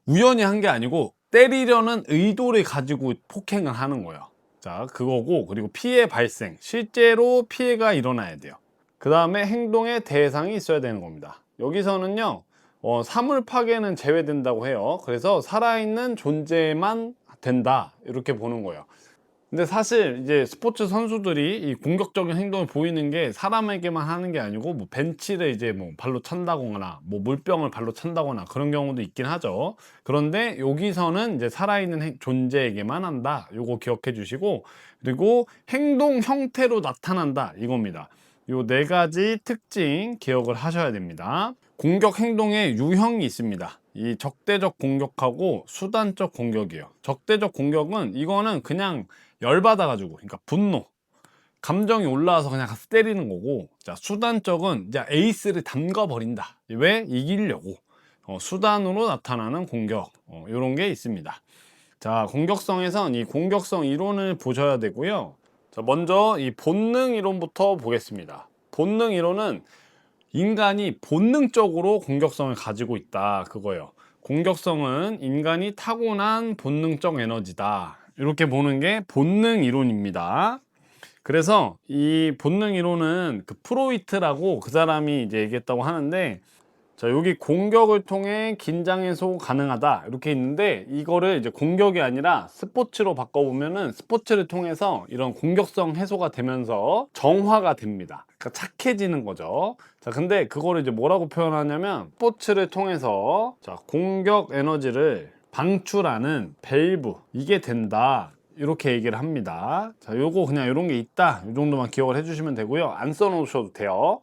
[SPEAKER 1] 우연히 한 게 아니고 때리려는 의도를 가지고 폭행을 하는 거예요. 자, 그거고, 그리고 피해 발생, 실제로 피해가 일어나야 돼요. 그 다음에 행동의 대상이 있어야 되는 겁니다. 여기서는요, 사물 파괴는 제외된다고 해요. 그래서 살아있는 존재만 된다, 이렇게 보는 거예요. 근데 사실 이제 스포츠 선수들이 이 공격적인 행동을 보이는 게 사람에게만 하는 게 아니고, 뭐 벤치를 이제 뭐 발로 찬다거나 뭐 물병을 발로 찬다거나 그런 경우도 있긴 하죠. 그런데 여기서는 이제 살아있는 존재에게만 한다, 요거 기억해 주시고, 그리고 행동 형태로 나타난다, 이겁니다. 요 네 가지 특징 기억을 하셔야 됩니다. 공격 행동의 유형이 있습니다. 이 적대적 공격하고 수단적 공격이에요. 적대적 공격은 이거는 그냥 열받아가지고, 그러니까 분노, 감정이 올라와서 그냥 가서 때리는 거고, 자, 수단적은 이제 에이스를 담가버린다. 왜? 이기려고. 수단으로 나타나는 공격, 이런 게 있습니다. 자, 공격성에선 이 공격성 이론을 보셔야 되고요. 자, 먼저 이 본능 이론부터 보겠습니다. 본능 이론은 인간이 본능적으로 공격성을 가지고 있다, 그거예요. 공격성은 인간이 타고난 본능적 에너지다, 이렇게 보는 게 본능 이론입니다. 그래서 이 본능 이론은 그 프로이트라고 그 사람이 이제 얘기했다고 하는데, 자, 여기 공격을 통해 긴장 해소 가능하다, 이렇게 있는데, 이거를 이제 공격이 아니라 스포츠로 바꿔보면은 스포츠를 통해서 이런 공격성 해소가 되면서 정화가 됩니다. 그러니까 착해지는 거죠. 자, 근데 그거를 이제 뭐라고 표현하냐면, 스포츠를 통해서 자, 공격 에너지를 방출하는 밸브, 이게 된다, 이렇게 얘기를 합니다. 자, 요거 그냥 이런 게 있다, 이 정도만 기억을 해주시면 되고요. 안 써놓으셔도 돼요.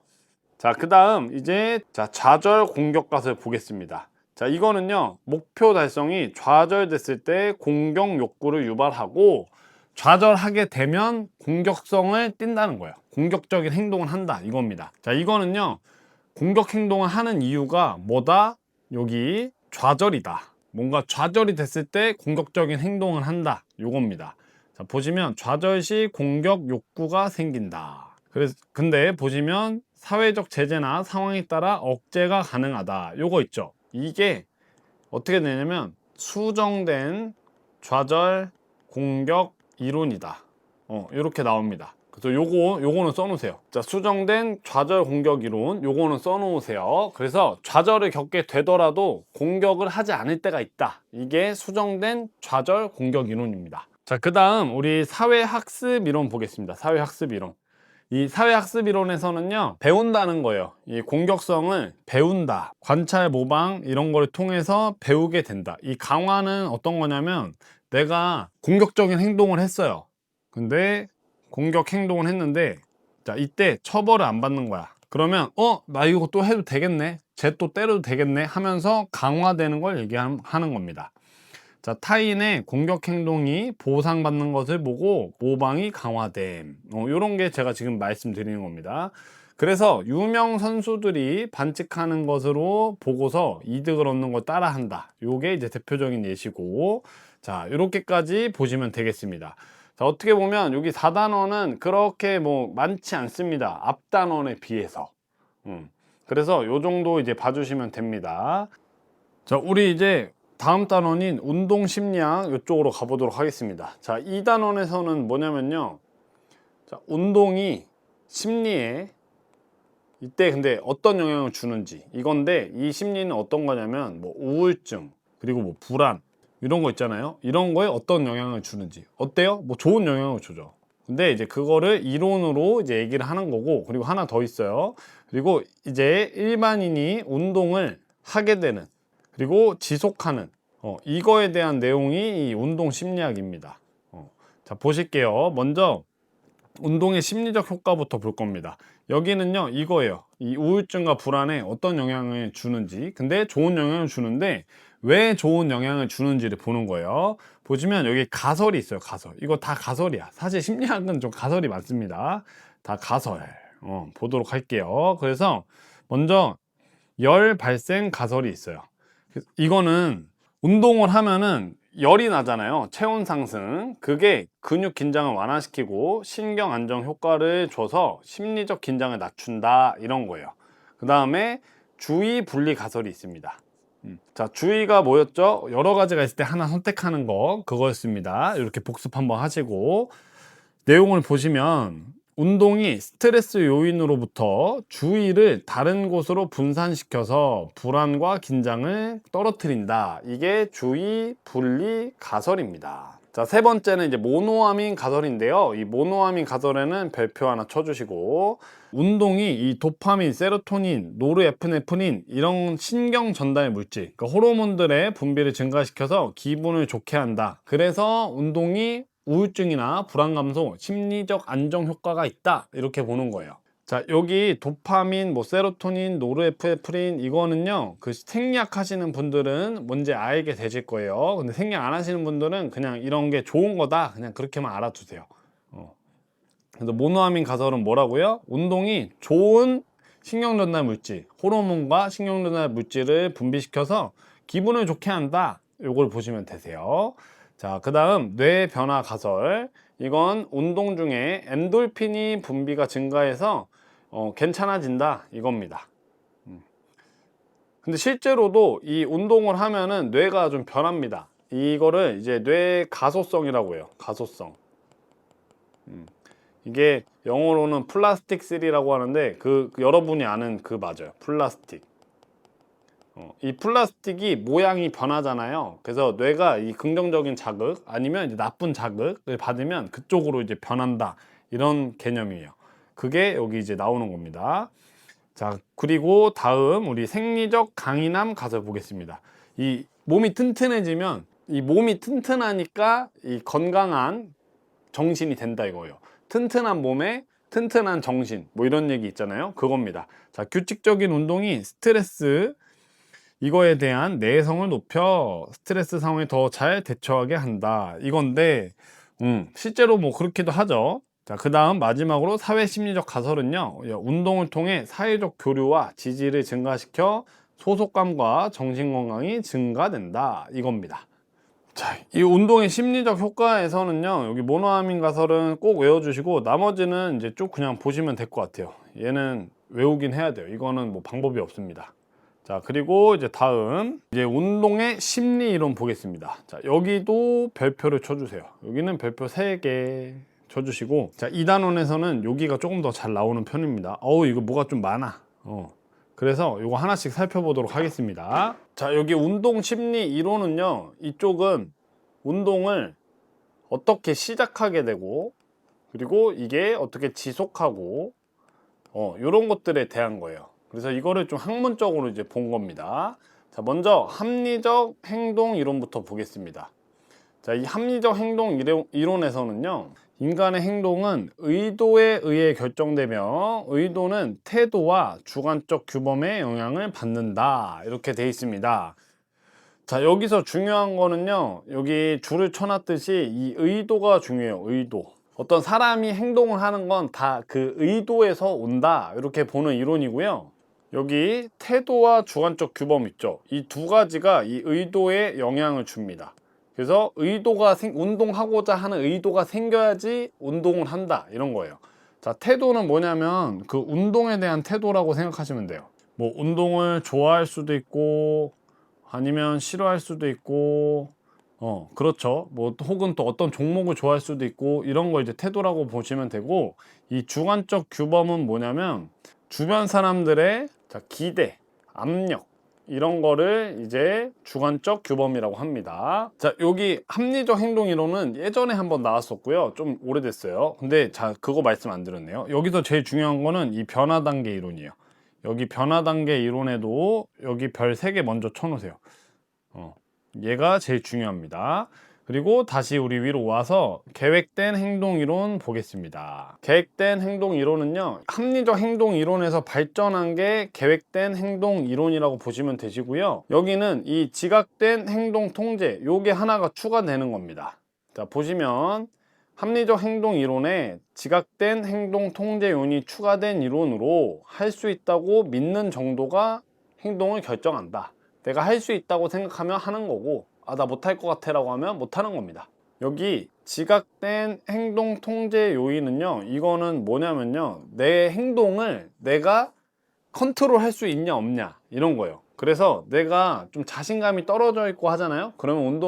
[SPEAKER 1] 자, 그 다음 이제 자, 좌절 공격값을 보겠습니다. 자, 이거는요, 목표 달성이 좌절됐을 때 공격 욕구를 유발하고, 좌절하게 되면 공격성을 띈다는 거예요. 공격적인 행동을 한다, 이겁니다. 자, 이거는요, 공격 행동을 하는 이유가 뭐다? 여기 좌절이다. 뭔가 좌절이 됐을 때 공격적인 행동을 한다, 요겁니다. 자, 보시면 좌절 시 공격 욕구가 생긴다. 그래서 근데 보시면 사회적 제재나 상황에 따라 억제가 가능하다, 요거 있죠. 이게 어떻게 되냐면 수정된 좌절 공격 이론이다, 이렇게 나옵니다. 그래서 요거는 써놓으세요. 자, 수정된 좌절 공격 이론, 요거는 써놓으세요. 그래서 좌절을 겪게 되더라도 공격을 하지 않을 때가 있다, 이게 수정된 좌절 공격 이론입니다. 자, 그 다음 우리 사회학습 이론 보겠습니다. 사회학습 이론. 이 사회학습 이론에서는요, 배운다는 거예요. 이 공격성을 배운다, 관찰, 모방 이런 거를 통해서 배우게 된다. 이 강화는 어떤 거냐면, 내가 공격적인 행동을 했어요. 근데 공격 행동을 했는데, 자, 이때 처벌을 안 받는 거야. 그러면 나 이거 또 해도 되겠네, 쟤 또 때려도 되겠네 하면서 강화되는 걸 얘기하는 겁니다. 자, 타인의 공격 행동이 보상받는 것을 보고 모방이 강화됨, 이런 게 제가 지금 말씀드리는 겁니다. 그래서 유명 선수들이 반칙하는 것으로 보고서 이득을 얻는 걸 따라한다, 요게 이제 대표적인 예시고, 자, 이렇게까지 보시면 되겠습니다. 자, 어떻게 보면 여기 4단원은 그렇게 뭐 많지 않습니다, 앞단원에 비해서. 그래서 요 정도 이제 봐주시면 됩니다. 자, 우리 이제 다음 단원인 운동 심리학 이쪽으로 가보도록 하겠습니다. 자, 이 단원에서는 뭐냐면요, 자, 운동이 심리에 이때 근데 어떤 영향을 주는지, 이건데 이 심리는 어떤 거냐면, 뭐 우울증 그리고 뭐 불안 이런 거 있잖아요. 이런 거에 어떤 영향을 주는지, 어때요? 뭐 좋은 영향을 주죠. 근데 이제 그거를 이론으로 이제 얘기를 하는 거고, 그리고 하나 더 있어요. 그리고 이제 일반인이 운동을 하게 되는, 그리고 지속하는, 이거에 대한 내용이 이 운동 심리학입니다. 자, 보실게요. 먼저 운동의 심리적 효과부터 볼 겁니다. 여기는요, 이거예요. 이 우울증과 불안에 어떤 영향을 주는지, 근데 좋은 영향을 주는데 왜 좋은 영향을 주는지를 보는 거예요. 보시면 여기 가설이 있어요. 가설. 이거 다 가설이야. 사실 심리학은 좀 가설이 많습니다. 다 가설. 보도록 할게요. 그래서 먼저 열 발생 가설이 있어요. 이거는 운동을 하면은 열이 나잖아요. 체온 상승. 그게 근육 긴장을 완화시키고 신경 안정 효과를 줘서 심리적 긴장을 낮춘다, 이런 거예요. 그 다음에 주의 분리 가설이 있습니다. 자, 주의가 뭐였죠? 여러 가지가 있을 때 하나 선택하는 거, 그거였습니다. 이렇게 복습 한번 하시고, 내용을 보시면 운동이 스트레스 요인으로부터 주의를 다른 곳으로 분산시켜서 불안과 긴장을 떨어뜨린다. 이게 주의, 분리, 가설입니다. 자, 세 번째는 이제 모노아민 가설인데요. 이 모노아민 가설에는 별표 하나 쳐주시고, 운동이 이 도파민, 세로토닌, 노르에프네프린 이런 신경 전달 물질, 그러니까 호르몬들의 분비를 증가시켜서 기분을 좋게 한다. 그래서 운동이 우울증이나 불안 감소, 심리적 안정 효과가 있다. 이렇게 보는 거예요. 자, 여기 도파민, 세로토닌, 노르에프네프린 이거는요, 그 생리학 하시는 분들은 뭔지 알게 되실 거예요. 근데 생리학 안 하시는 분들은 그냥 이런 게 좋은 거다, 그냥 그렇게만 알아두세요. 그래서 모노아민 가설은 뭐라고요? 운동이 좋은 신경전달 물질, 호르몬과 신경전달 물질을 분비시켜서 기분을 좋게 한다. 요걸 보시면 되세요. 자, 그 다음 뇌 변화 가설. 이건 운동 중에 엔돌핀이 분비가 증가해서 괜찮아진다 이겁니다. 근데 실제로도 이 운동을 하면은 뇌가 좀 변합니다. 이거를 이제 뇌 가소성이라고 해요. 가소성. 이게 영어로는 플라스틱 3라고 하는데 그 여러분이 아는 그 맞아요. 플라스틱. 이 플라스틱이 모양이 변하잖아요. 그래서 뇌가 이 긍정적인 자극 아니면 이제 나쁜 자극을 받으면 그쪽으로 이제 변한다. 이런 개념이에요. 그게 여기 이제 나오는 겁니다. 자, 그리고 다음 우리 생리적 강인함 가설 보겠습니다. 이 몸이 튼튼해지면 이 몸이 튼튼하니까 이 건강한 정신이 된다 이거예요. 튼튼한 몸에 튼튼한 정신, 뭐 이런 얘기 있잖아요. 그겁니다. 자, 규칙적인 운동이 스트레스 이거에 대한 내성을 높여 스트레스 상황에 더 잘 대처하게 한다 이건데, 실제로 뭐 그렇기도 하죠. 자, 그 다음 마지막으로 사회심리적 가설은요, 운동을 통해 사회적 교류와 지지를 증가시켜 소속감과 정신건강이 증가된다 이겁니다. 자, 이 운동의 심리적 효과에서는요, 여기 모노아민 가설은 꼭 외워주시고 나머지는 이제 쭉 그냥 보시면 될 것 같아요. 얘는 외우긴 해야 돼요. 이거는 뭐 방법이 없습니다. 자, 그리고 이제 다음 이제 운동의 심리 이론 보겠습니다. 자, 여기도 별표를 쳐주세요. 여기는 별표 3개 쳐주시고, 자, 2단원에서는 여기가 조금 더 잘 나오는 편입니다. 이거 뭐가 좀 많아. 그래서 이거 하나씩 살펴보도록 하겠습니다. 자, 여기 운동 심리 이론은요, 이쪽은 운동을 어떻게 시작하게 되고, 그리고 이게 어떻게 지속하고, 이런 것들에 대한 거예요. 그래서 이거를 좀 학문적으로 이제 본 겁니다. 자, 먼저 합리적 행동 이론부터 보겠습니다. 자, 이 합리적 행동 이론에서는요, 인간의 행동은 의도에 의해 결정되며 의도는 태도와 주관적 규범에 영향을 받는다 이렇게 돼 있습니다. 자, 여기서 중요한 거는요, 여기 줄을 쳐놨듯이 이 의도가 중요해요. 의도. 어떤 사람이 행동을 하는 건 다 그 의도에서 온다 이렇게 보는 이론이고요. 여기 태도와 주관적 규범 있죠. 이 두 가지가 이 의도에 영향을 줍니다. 그래서 운동하고자 하는 의도가 생겨야지 운동을 한다 이런 거예요. 자, 태도는 뭐냐면 그 운동에 대한 태도라고 생각하시면 돼요. 뭐 운동을 좋아할 수도 있고 아니면 싫어할 수도 있고, 그렇죠. 뭐 혹은 또 어떤 종목을 좋아할 수도 있고 이런 걸 이제 태도라고 보시면 되고, 이 주관적 규범은 뭐냐면 주변 사람들의 기대, 압력 이런 거를 이제 주관적 규범이라고 합니다. 자, 여기 합리적 행동 이론은 예전에 한번 나왔었고요. 좀 오래됐어요. 근데 자, 그거 말씀 안 드렸네요. 여기서 제일 중요한 거는 이 변화 단계 이론이에요. 여기 변화 단계 이론에도 여기 별 3개 먼저 쳐놓으세요. 얘가 제일 중요합니다. 그리고 다시 우리 위로 와서 계획된 행동 이론 보겠습니다. 계획된 행동 이론은요, 합리적 행동 이론에서 발전한 게 계획된 행동 이론이라고 보시면 되시고요. 여기는 이 지각된 행동 통제, 요게 하나가 추가되는 겁니다. 자, 보시면 합리적 행동 이론에 지각된 행동 통제 요인이 추가된 이론으로 할 수 있다고 믿는 정도가 행동을 결정한다. 내가 할 수 있다고 생각하면 하는 거고, 나 못할 것 같아 라고 하면 못하는 겁니다. 여기 지각된 행동 통제 요인은요, 이거는 뭐냐면요, 내 행동을 내가 컨트롤 할 수 있냐 없냐 이런 거예요. 그래서 내가 좀 자신감이 떨어져 있고 하잖아요. 그러면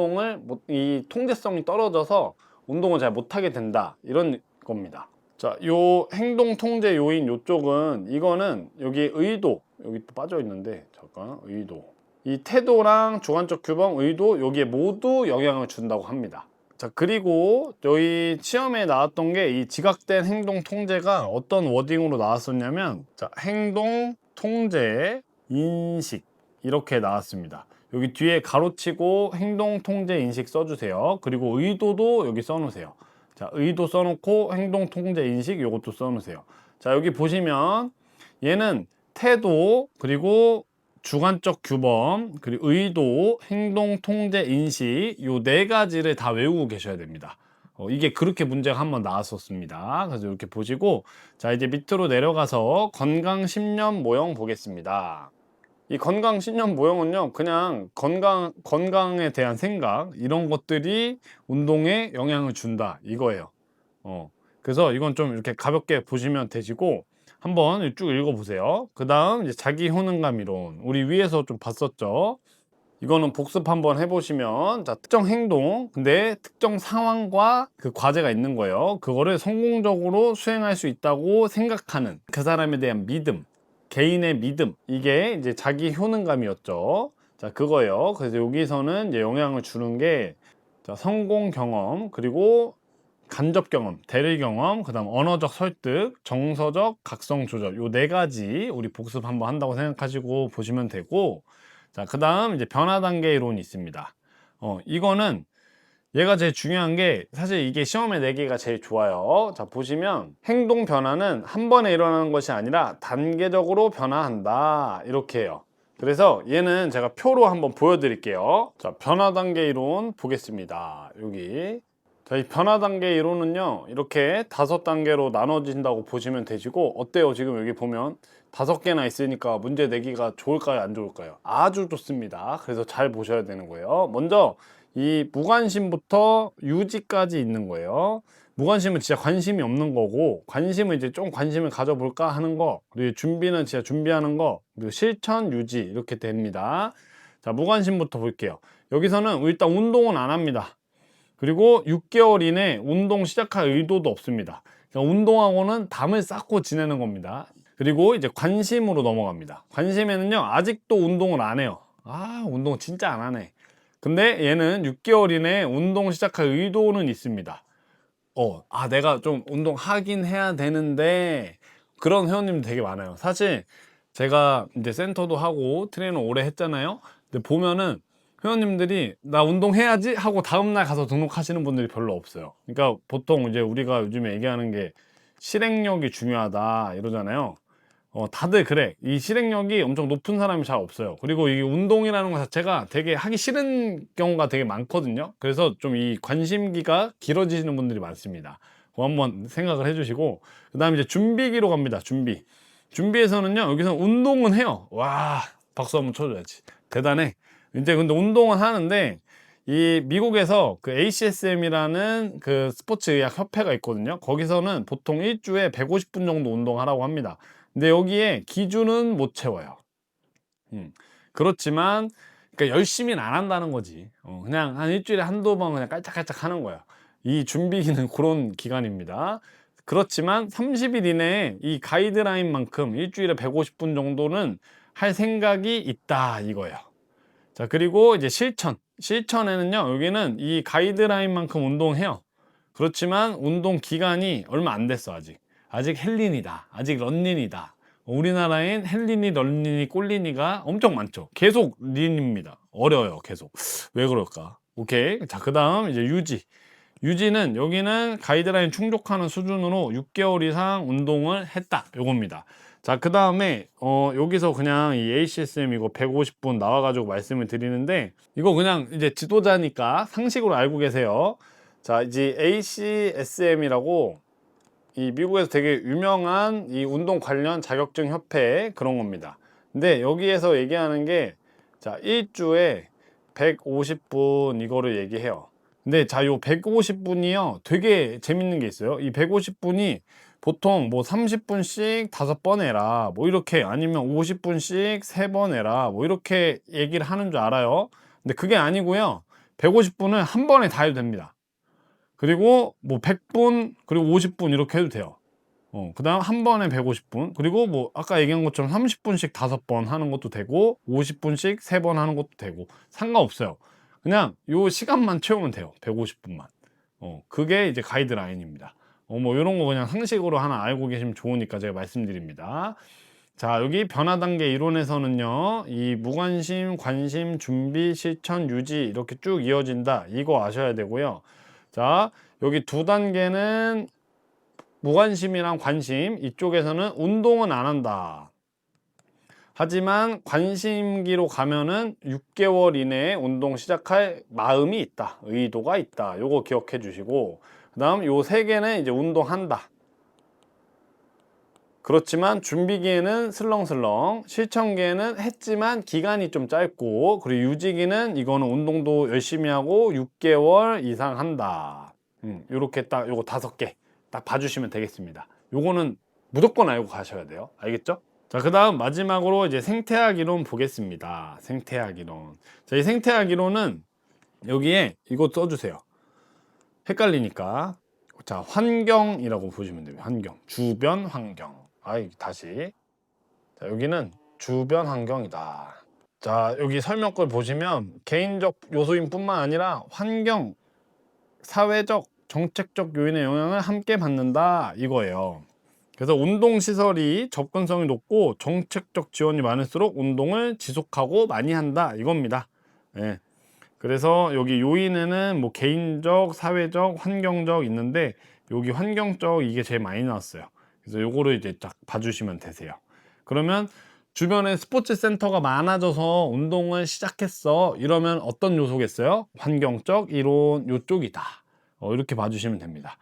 [SPEAKER 1] 이 통제성이 떨어져서 운동을 잘 못하게 된다 이런 겁니다. 자, 요 행동 통제 요인 요쪽은 이거는 여기 의도 여기 또 빠져 있는데 잠깐 의도 이 태도랑 주관적 규범 의도 여기에 모두 영향을 준다고 합니다. 자, 그리고 저희 시험에 나왔던 게 이 지각된 행동 통제가 어떤 워딩으로 나왔었냐면 자, 행동 통제 인식 이렇게 나왔습니다. 여기 뒤에 가로치고 행동 통제 인식 써주세요. 그리고 의도도 여기 써놓으세요. 자, 의도 써놓고 행동 통제 인식 요것도 써놓으세요. 자, 여기 보시면 얘는 태도 그리고 주관적 규범 그리고 의도 행동 통제 인식 요 네 가지를 다 외우고 계셔야 됩니다. 이게 그렇게 문제가 한번 나왔었습니다. 그래서 이렇게 보시고 자, 이제 밑으로 내려가서 건강 10년 모형 보겠습니다. 이 건강 신념 모형은요, 그냥 건강에 대한 생각, 이런 것들이 운동에 영향을 준다, 이거예요. 그래서 이건 좀 이렇게 가볍게 보시면 되시고, 한번 쭉 읽어보세요. 그 다음, 이제 자기 효능감 이론. 우리 위에서 좀 봤었죠? 이거는 복습 한번 해보시면, 자, 특정 행동, 근데 특정 상황과 그 과제가 있는 거예요. 그거를 성공적으로 수행할 수 있다고 생각하는 그 사람에 대한 믿음. 개인의 믿음 이게 이제 자기 효능감이었죠. 자, 그거예요. 그래서 여기서는 이제 영향을 주는 게 자, 성공 경험 그리고 간접 경험, 대리 경험, 그다음 언어적 설득, 정서적 각성 조절 요 네 가지 우리 복습 한번 한다고 생각하시고 보시면 되고 자, 그다음 이제 변화 단계 이론이 있습니다. 이거는 얘가 제일 중요한 게 사실 이게 시험에 내기가 제일 좋아요. 자, 보시면 행동 변화는 한 번에 일어나는 것이 아니라 단계적으로 변화한다 이렇게 해요. 그래서 얘는 제가 표로 한번 보여드릴게요. 자, 변화 단계 이론 보겠습니다. 여기 자, 이 변화 단계 이론은요 이렇게 5단계로 나눠진다고 보시면 되시고 어때요? 지금 여기 보면 5개나 있으니까 문제 내기가 좋을까요? 안 좋을까요? 아주 좋습니다. 그래서 잘 보셔야 되는 거예요. 먼저 이 무관심부터 유지까지 있는 거예요. 무관심은 진짜 관심이 없는 거고, 관심은 이제 좀 관심을 가져볼까 하는 거, 그리고 준비는 진짜 준비하는 거, 그리고 실천, 유지 이렇게 됩니다. 자, 무관심부터 볼게요. 여기서는 일단 운동은 안 합니다. 그리고 6개월 이내 운동 시작할 의도도 없습니다. 그러니까 운동하고는 담을 쌓고 지내는 겁니다. 그리고 이제 관심으로 넘어갑니다. 관심에는요, 아직도 운동을 안 해요. 아, 운동 진짜 안 하네. 근데 얘는 6개월 이내에 운동 시작할 의도는 있습니다. 내가 좀 운동하긴 해야 되는데 그런 회원님 되게 많아요. 사실 제가 이제 센터도 하고 트레이너 오래 했잖아요. 근데 보면은 회원님들이 나 운동해야지 하고 다음날 가서 등록하시는 분들이 별로 없어요. 그러니까 보통 이제 우리가 요즘에 얘기하는 게 실행력이 중요하다 이러잖아요. 다들 그래. 이 실행력이 엄청 높은 사람이 잘 없어요. 그리고 이 운동이라는 것 자체가 되게 하기 싫은 경우가 되게 많거든요. 그래서 좀 이 관심기가 길어지시는 분들이 많습니다. 그거 한번 생각을 해주시고, 그 다음에 이제 준비기로 갑니다. 준비에서는요, 여기서 운동은 해요. 와, 박수 한번 쳐줘야지. 대단해. 이제 근데 운동은 하는데, 이 미국에서 그 ACSM이라는 그 스포츠 의학 협회가 있거든요. 거기서는 보통 일주에 150분 정도 운동하라고 합니다. 근데 여기에 기준은 못 채워요. 그렇지만 그러니까 열심히는 안 한다는 거지. 그냥 한 일주일에 한두 번 그냥 깔짝깔짝 하는 거야. 이 준비기는 그런 기간입니다. 그렇지만 30일 이내에 이 가이드라인만큼 일주일에 150분 정도는 할 생각이 있다 이거예요. 자, 그리고 이제 실천에는요 여기는 이 가이드라인만큼 운동해요. 그렇지만 운동 기간이 얼마 안 됐어. 아직 헬린이다, 아직 런린이다. 우리나라엔 헬린이, 런린이, 꼴린이가 엄청 많죠. 계속 린입니다. 어려요. 계속. 왜 그럴까? 오케이. 자, 그 다음 이제 유지는 여기는 가이드라인 충족하는 수준으로 6개월 이상 운동을 했다 요겁니다. 자, 그 다음에 여기서 그냥 이 ACSM 이거 150분 나와가지고 말씀을 드리는데 이거 그냥 이제 지도자니까 상식으로 알고 계세요. 자, 이제 ACSM이라고 이 미국에서 되게 유명한 이 운동 관련 자격증 협회 그런 겁니다. 근데 여기에서 얘기하는 게 자, 일주에 150분 이거를 얘기해요. 근데 자, 요 150분이요 되게 재밌는 게 있어요. 이 150분이 보통 뭐 30분씩 5번 해라 뭐 이렇게 아니면 50분씩 3번 해라 뭐 이렇게 얘기를 하는 줄 알아요. 근데 그게 아니고요. 150분은 한 번에 다 해도 됩니다. 그리고 뭐 100분 그리고 50분 이렇게 해도 돼요. 그 다음 한 번에 150분. 그리고 뭐 아까 얘기한 것처럼 30분씩 5번 하는 것도 되고 50분씩 3번 하는 것도 되고 상관없어요. 그냥 요 시간만 채우면 돼요. 150분만. 그게 이제 가이드라인입니다. 뭐 이런 거 그냥 상식으로 하나 알고 계시면 좋으니까 제가 말씀드립니다. 자, 여기 변화 단계 이론에서는요, 이 무관심, 관심, 준비, 실천, 유지 이렇게 쭉 이어진다. 이거 아셔야 되고요. 자, 여기 두 단계는 무관심이랑 관심, 이쪽에서는 운동은 안 한다. 하지만 관심기로 가면은 6개월 이내에 운동 시작할 마음이 있다. 의도가 있다. 요거 기억해 주시고, 그 다음 요 세 개는 이제 운동한다. 그렇지만 준비기에는 슬렁슬렁, 실천기에는 했지만 기간이 좀 짧고, 그리고 유지기는 이거는 운동도 열심히 하고 6개월 이상 한다. 요렇게 딱 요거 5개 딱 봐주시면 되겠습니다. 요거는 무조건 알고 가셔야 돼요. 알겠죠? 자, 그 다음 마지막으로 이제 생태학 이론 보겠습니다. 생태학 이론. 자, 이 생태학 이론은 여기에 이거 써주세요. 헷갈리니까. 자, 환경이라고 보시면 돼요. 환경. 주변 환경. 다시. 자, 여기는 주변 환경이다. 자, 여기 설명글 보시면 개인적 요소인 뿐만 아니라 환경, 사회적, 정책적 요인의 영향을 함께 받는다. 이거예요. 그래서 운동시설이 접근성이 높고 정책적 지원이 많을수록 운동을 지속하고 많이 한다. 이겁니다. 예. 그래서 여기 요인에는 뭐 개인적, 사회적, 환경적 있는데 여기 환경적 이게 제일 많이 나왔어요. 그래서 요거를 이제 딱 봐주시면 되세요. 그러면 주변에 스포츠 센터가 많아져서 운동을 시작했어. 이러면 어떤 요소겠어요? 환경적 이론 요쪽이다. 이렇게 봐주시면 됩니다.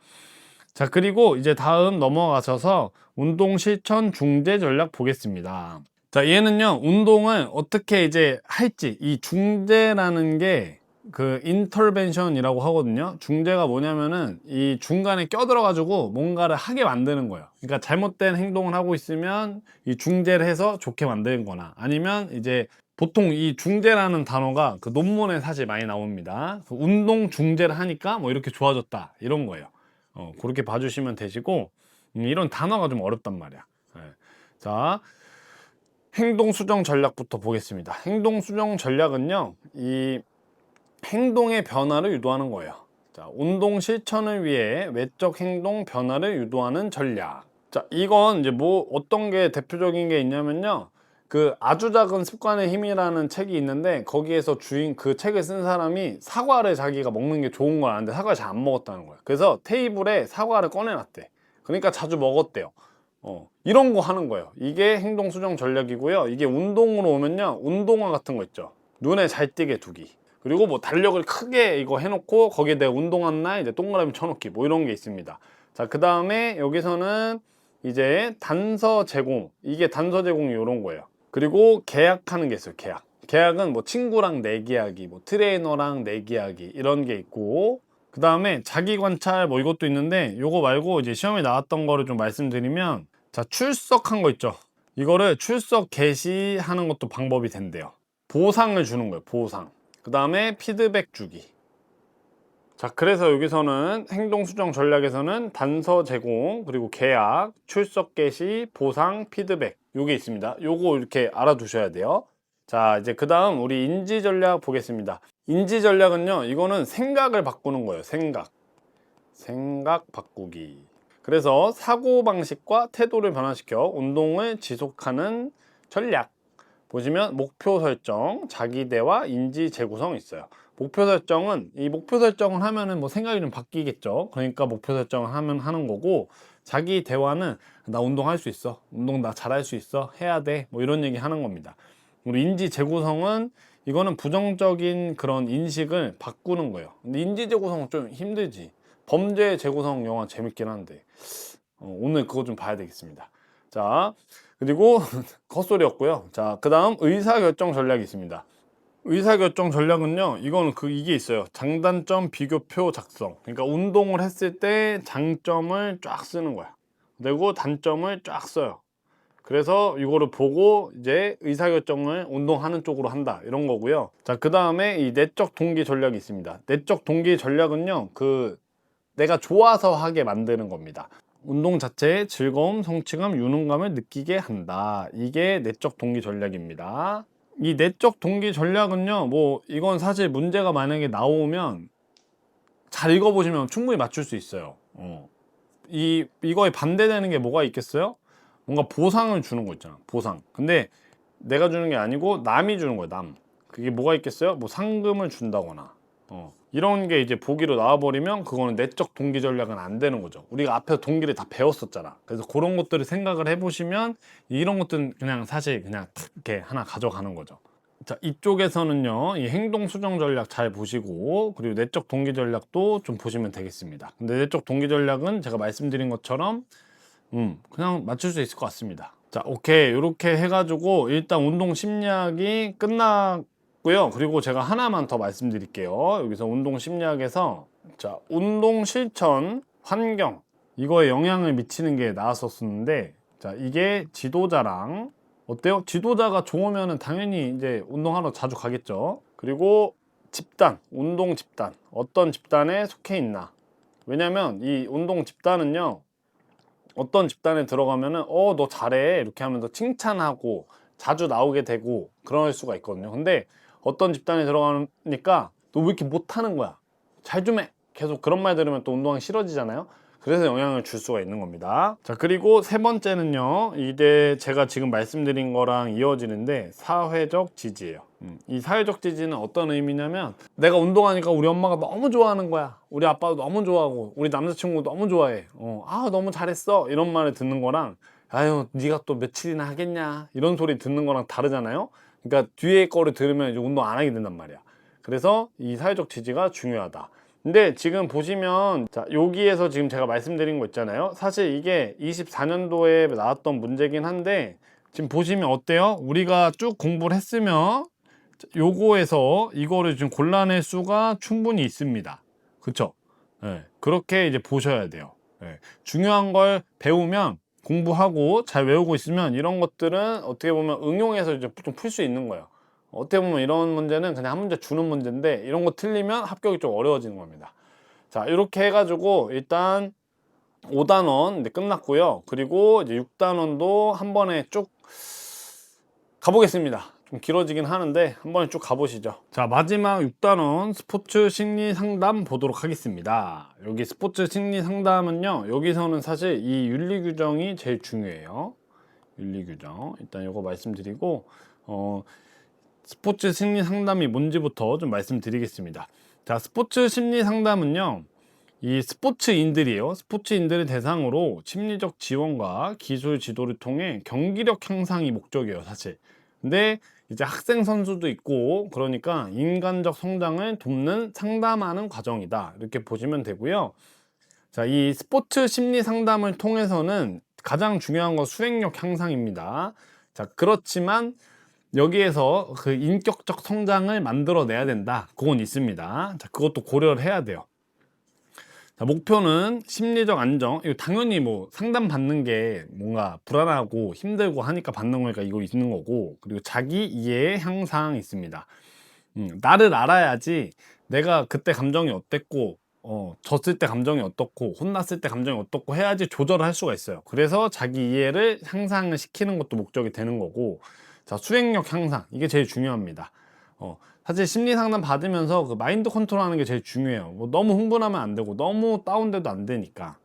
[SPEAKER 1] 자, 그리고 이제 다음 넘어가셔서 운동 실천 중재 전략 보겠습니다. 자, 얘는요, 운동을 어떻게 이제 할지, 이 중재라는 게 그 인터벤션이라고 하거든요. 중재가 뭐냐면은 이 중간에 껴들어가지고 뭔가를 하게 만드는 거예요. 그러니까 잘못된 행동을 하고 있으면 이 중재를 해서 좋게 만드는 거나 아니면 이제 보통 이 중재라는 단어가 그 논문에 사실 많이 나옵니다. 그 운동 중재를 하니까 뭐 이렇게 좋아졌다. 이런 거예요. 그렇게 봐주시면 되시고, 이런 단어가 좀 어렵단 말이야. 예. 자, 행동 수정 전략부터 보겠습니다. 행동 수정 전략은요, 이 행동의 변화를 유도하는 거예요. 자, 운동 실천을 위해 외적 행동 변화를 유도하는 전략. 자, 이건 이제 뭐 어떤 게 대표적인 게 있냐면요. 그 아주 작은 습관의 힘이라는 책이 있는데 거기에서 그 책을 쓴 사람이 사과를 자기가 먹는 게 좋은 걸 아는데 사과를 잘 안 먹었다는 거예요. 그래서 테이블에 사과를 꺼내놨대. 그러니까 자주 먹었대요. 이런 거 하는 거예요. 이게 행동 수정 전략이고요. 이게 운동으로 오면요. 운동화 같은 거 있죠. 눈에 잘 띄게 두기. 그리고 뭐 달력을 크게 이거 해놓고 거기에 내가 운동한 날 이제 동그라미 쳐놓기 뭐 이런 게 있습니다. 자, 그 다음에 여기서는 이제 단서 제공. 이게 단서 제공이 이런 거예요. 그리고 계약하는 게 있어요. 계약은 뭐 친구랑 내기하기, 뭐 트레이너랑 내기하기 이런 게 있고, 그 다음에 자기 관찰 뭐 이것도 있는데 요거 말고 이제 시험에 나왔던 거를 좀 말씀드리면, 자, 출석한 거 있죠. 이거를 출석 개시하는 것도 방법이 된대요. 보상을 주는 거예요. 보상. 그 다음에 피드백 주기. 자, 그래서 여기서는 행동 수정 전략에서는 단서 제공, 그리고 계약, 출석 개시, 보상, 피드백 요게 있습니다. 요거 이렇게 알아두셔야 돼요. 자, 이제 그 다음 우리 인지 전략 보겠습니다. 인지 전략은요, 이거는 생각을 바꾸는 거예요. 생각 바꾸기. 그래서 사고방식과 태도를 변화시켜 운동을 지속하는 전략. 보시면 목표 설정, 자기대화, 인지 재구성 있어요. 목표 설정은 이 목표 설정을 하면은 뭐 생각이 좀 바뀌겠죠. 그러니까 목표 설정을 하면 하는 거고, 자기 대화는 나 운동할 수 있어. 운동 나 잘할 수 있어. 해야 돼. 뭐 이런 얘기 하는 겁니다. 우리 인지 재구성은 이거는 부정적인 그런 인식을 바꾸는 거예요. 근데 인지 재구성은 좀 힘들지. 범죄 재구성 영화 재밌긴 한데 오늘 그거 좀 봐야 되겠습니다. 자, 그리고 헛소리였고요. 자, 그 다음 의사결정 전략이 있습니다. 의사결정 전략은요, 이거는 이게 있어요. 장단점 비교표 작성. 그러니까 운동을 했을 때 장점을 쫙 쓰는 거야. 그리고 단점을 쫙 써요. 그래서 이거를 보고 이제 의사결정을 운동하는 쪽으로 한다. 이런 거고요. 자, 그 다음에 이 내적 동기 전략이 있습니다. 내적 동기 전략은요, 내가 좋아서 하게 만드는 겁니다. 운동 자체의 즐거움, 성취감, 유능감을 느끼게 한다. 이게 내적 동기 전략입니다. 이 내적 동기 전략은요, 뭐 이건 사실 문제가 만약에 나오면 잘 읽어보시면 충분히 맞출 수 있어요. 이거에 반대되는 게 뭐가 있겠어요? 뭔가 보상을 주는 거 있잖아. 보상. 근데 내가 주는 게 아니고 남이 주는 거야. 남. 그게 뭐가 있겠어요? 뭐 상금을 준다거나 이런 게 이제 보기로 나와버리면 그거는 내적 동기 전략은 안 되는 거죠. 우리가 앞에서 동기를 다 배웠었잖아. 그래서 그런 것들을 생각을 해보시면 이런 것들은 그냥 사실 그냥 탁 이렇게 하나 가져가는 거죠. 자, 이쪽에서는요, 이 행동 수정 전략 잘 보시고, 그리고 내적 동기 전략도 좀 보시면 되겠습니다. 근데 내적 동기 전략은 제가 말씀드린 것처럼, 그냥 맞출 수 있을 것 같습니다. 자, 오케이. 이렇게 해가지고, 일단 운동 심리학이 끝났고요. 그리고 제가 하나만 더 말씀드릴게요. 여기서 운동 심리학에서, 자, 운동 실천, 환경, 이거에 영향을 미치는 게 나왔었는데, 자, 이게 지도자랑, 어때요? 지도자가 좋으면 당연히 이제 운동하러 자주 가겠죠. 그리고 집단, 운동 집단. 어떤 집단에 속해 있나. 왜냐면 이 운동 집단은요, 어떤 집단에 들어가면은, 너 잘해. 이렇게 하면서 칭찬하고 자주 나오게 되고 그럴 수가 있거든요. 근데 어떤 집단에 들어가니까 너 왜 이렇게 못하는 거야? 잘 좀 해. 계속 그런 말 들으면 또 운동하기 싫어지잖아요. 그래서 영향을 줄 수가 있는 겁니다. 자, 그리고 세 번째는요, 이게 제가 지금 말씀드린 거랑 이어지는데 사회적 지지예요. 이 사회적 지지는 어떤 의미냐면 내가 운동하니까 우리 엄마가 너무 좋아하는 거야. 우리 아빠도 너무 좋아하고 우리 남자친구 너무 좋아해. 너무 잘했어. 이런 말을 듣는 거랑 아유 네가 또 며칠이나 하겠냐 이런 소리 듣는 거랑 다르잖아요. 그러니까 뒤에 거를 들으면 이제 운동 안 하게 된단 말이야. 그래서 이 사회적 지지가 중요하다. 근데 지금 보시면, 자, 여기에서 지금 제가 말씀드린 거 있잖아요. 사실 이게 24년도에 나왔던 문제긴 한데 지금 보시면 어때요? 우리가 쭉 공부를 했으면 요거에서 이거를 지금 골라낼 수가 충분히 있습니다. 그쵸? 네, 그렇게 이제 보셔야 돼요. 네, 중요한 걸 배우면 공부하고 잘 외우고 있으면 이런 것들은 어떻게 보면 응용해서 이제 좀 풀 수 있는 거예요. 어떻게 보면 이런 문제는 그냥 한 문제 주는 문제인데 이런 거 틀리면 합격이 좀 어려워지는 겁니다. 자, 이렇게 해가지고 일단 5단원 이제 끝났고요. 그리고 이제 6단원도 한 번에 쭉 가보겠습니다. 좀 길어지긴 하는데 한 번에 쭉 가보시죠. 자, 마지막 6단원 스포츠 심리 상담 보도록 하겠습니다. 여기 스포츠 심리 상담은요, 여기서는 사실 이 윤리 규정이 제일 중요해요. 윤리 규정 일단 이거 말씀드리고 스포츠 심리 상담이 뭔지부터 좀 말씀드리겠습니다. 자, 스포츠 심리 상담은요, 이 스포츠인들이에요. 스포츠인들을 대상으로 심리적 지원과 기술 지도를 통해 경기력 향상이 목적이에요, 사실. 근데 이제 학생 선수도 있고 그러니까 인간적 성장을 돕는 상담하는 과정이다. 이렇게 보시면 되고요. 자, 이 스포츠 심리 상담을 통해서는 가장 중요한 건 수행력 향상입니다. 자, 그렇지만 여기에서 그 인격적 성장을 만들어내야 된다. 그건 있습니다. 자, 그것도 고려를 해야 돼요. 자, 목표는 심리적 안정. 이거 당연히 뭐 상담 받는 게 뭔가 불안하고 힘들고 하니까 받는 거니까 이거 있는 거고. 그리고 자기 이해의 향상 있습니다. 나를 알아야지 내가 그때 감정이 어땠고, 졌을 때 감정이 어떻고, 혼났을 때 감정이 어떻고 해야지 조절을 할 수가 있어요. 그래서 자기 이해를 향상을 시키는 것도 목적이 되는 거고, 자, 수행력 향상. 이게 제일 중요합니다. 사실 심리 상담 받으면서 그 마인드 컨트롤 하는 게 제일 중요해요. 뭐 너무 흥분하면 안 되고, 너무 다운돼도 안 되니까.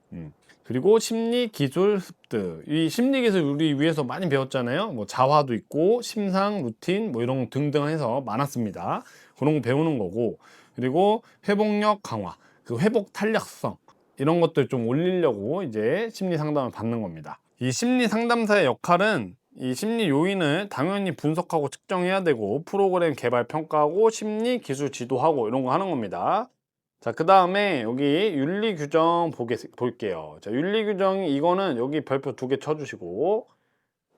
[SPEAKER 1] 그리고 심리 기술 습득. 이 심리 기술 우리 위에서 많이 배웠잖아요. 뭐 자화도 있고, 심상, 루틴, 뭐 이런 등등 해서 많았습니다. 그런 거 배우는 거고. 그리고 회복력 강화. 그 회복 탄력성. 이런 것들 좀 올리려고 이제 심리 상담을 받는 겁니다. 이 심리 상담사의 역할은 이 심리 요인을 당연히 분석하고 측정해야 되고 프로그램 개발 평가하고 심리 기술 지도하고 이런 거 하는 겁니다. 자, 그 다음에 여기 윤리 규정 볼게요. 자, 윤리 규정이 이거는 여기 별표 2개 쳐주시고,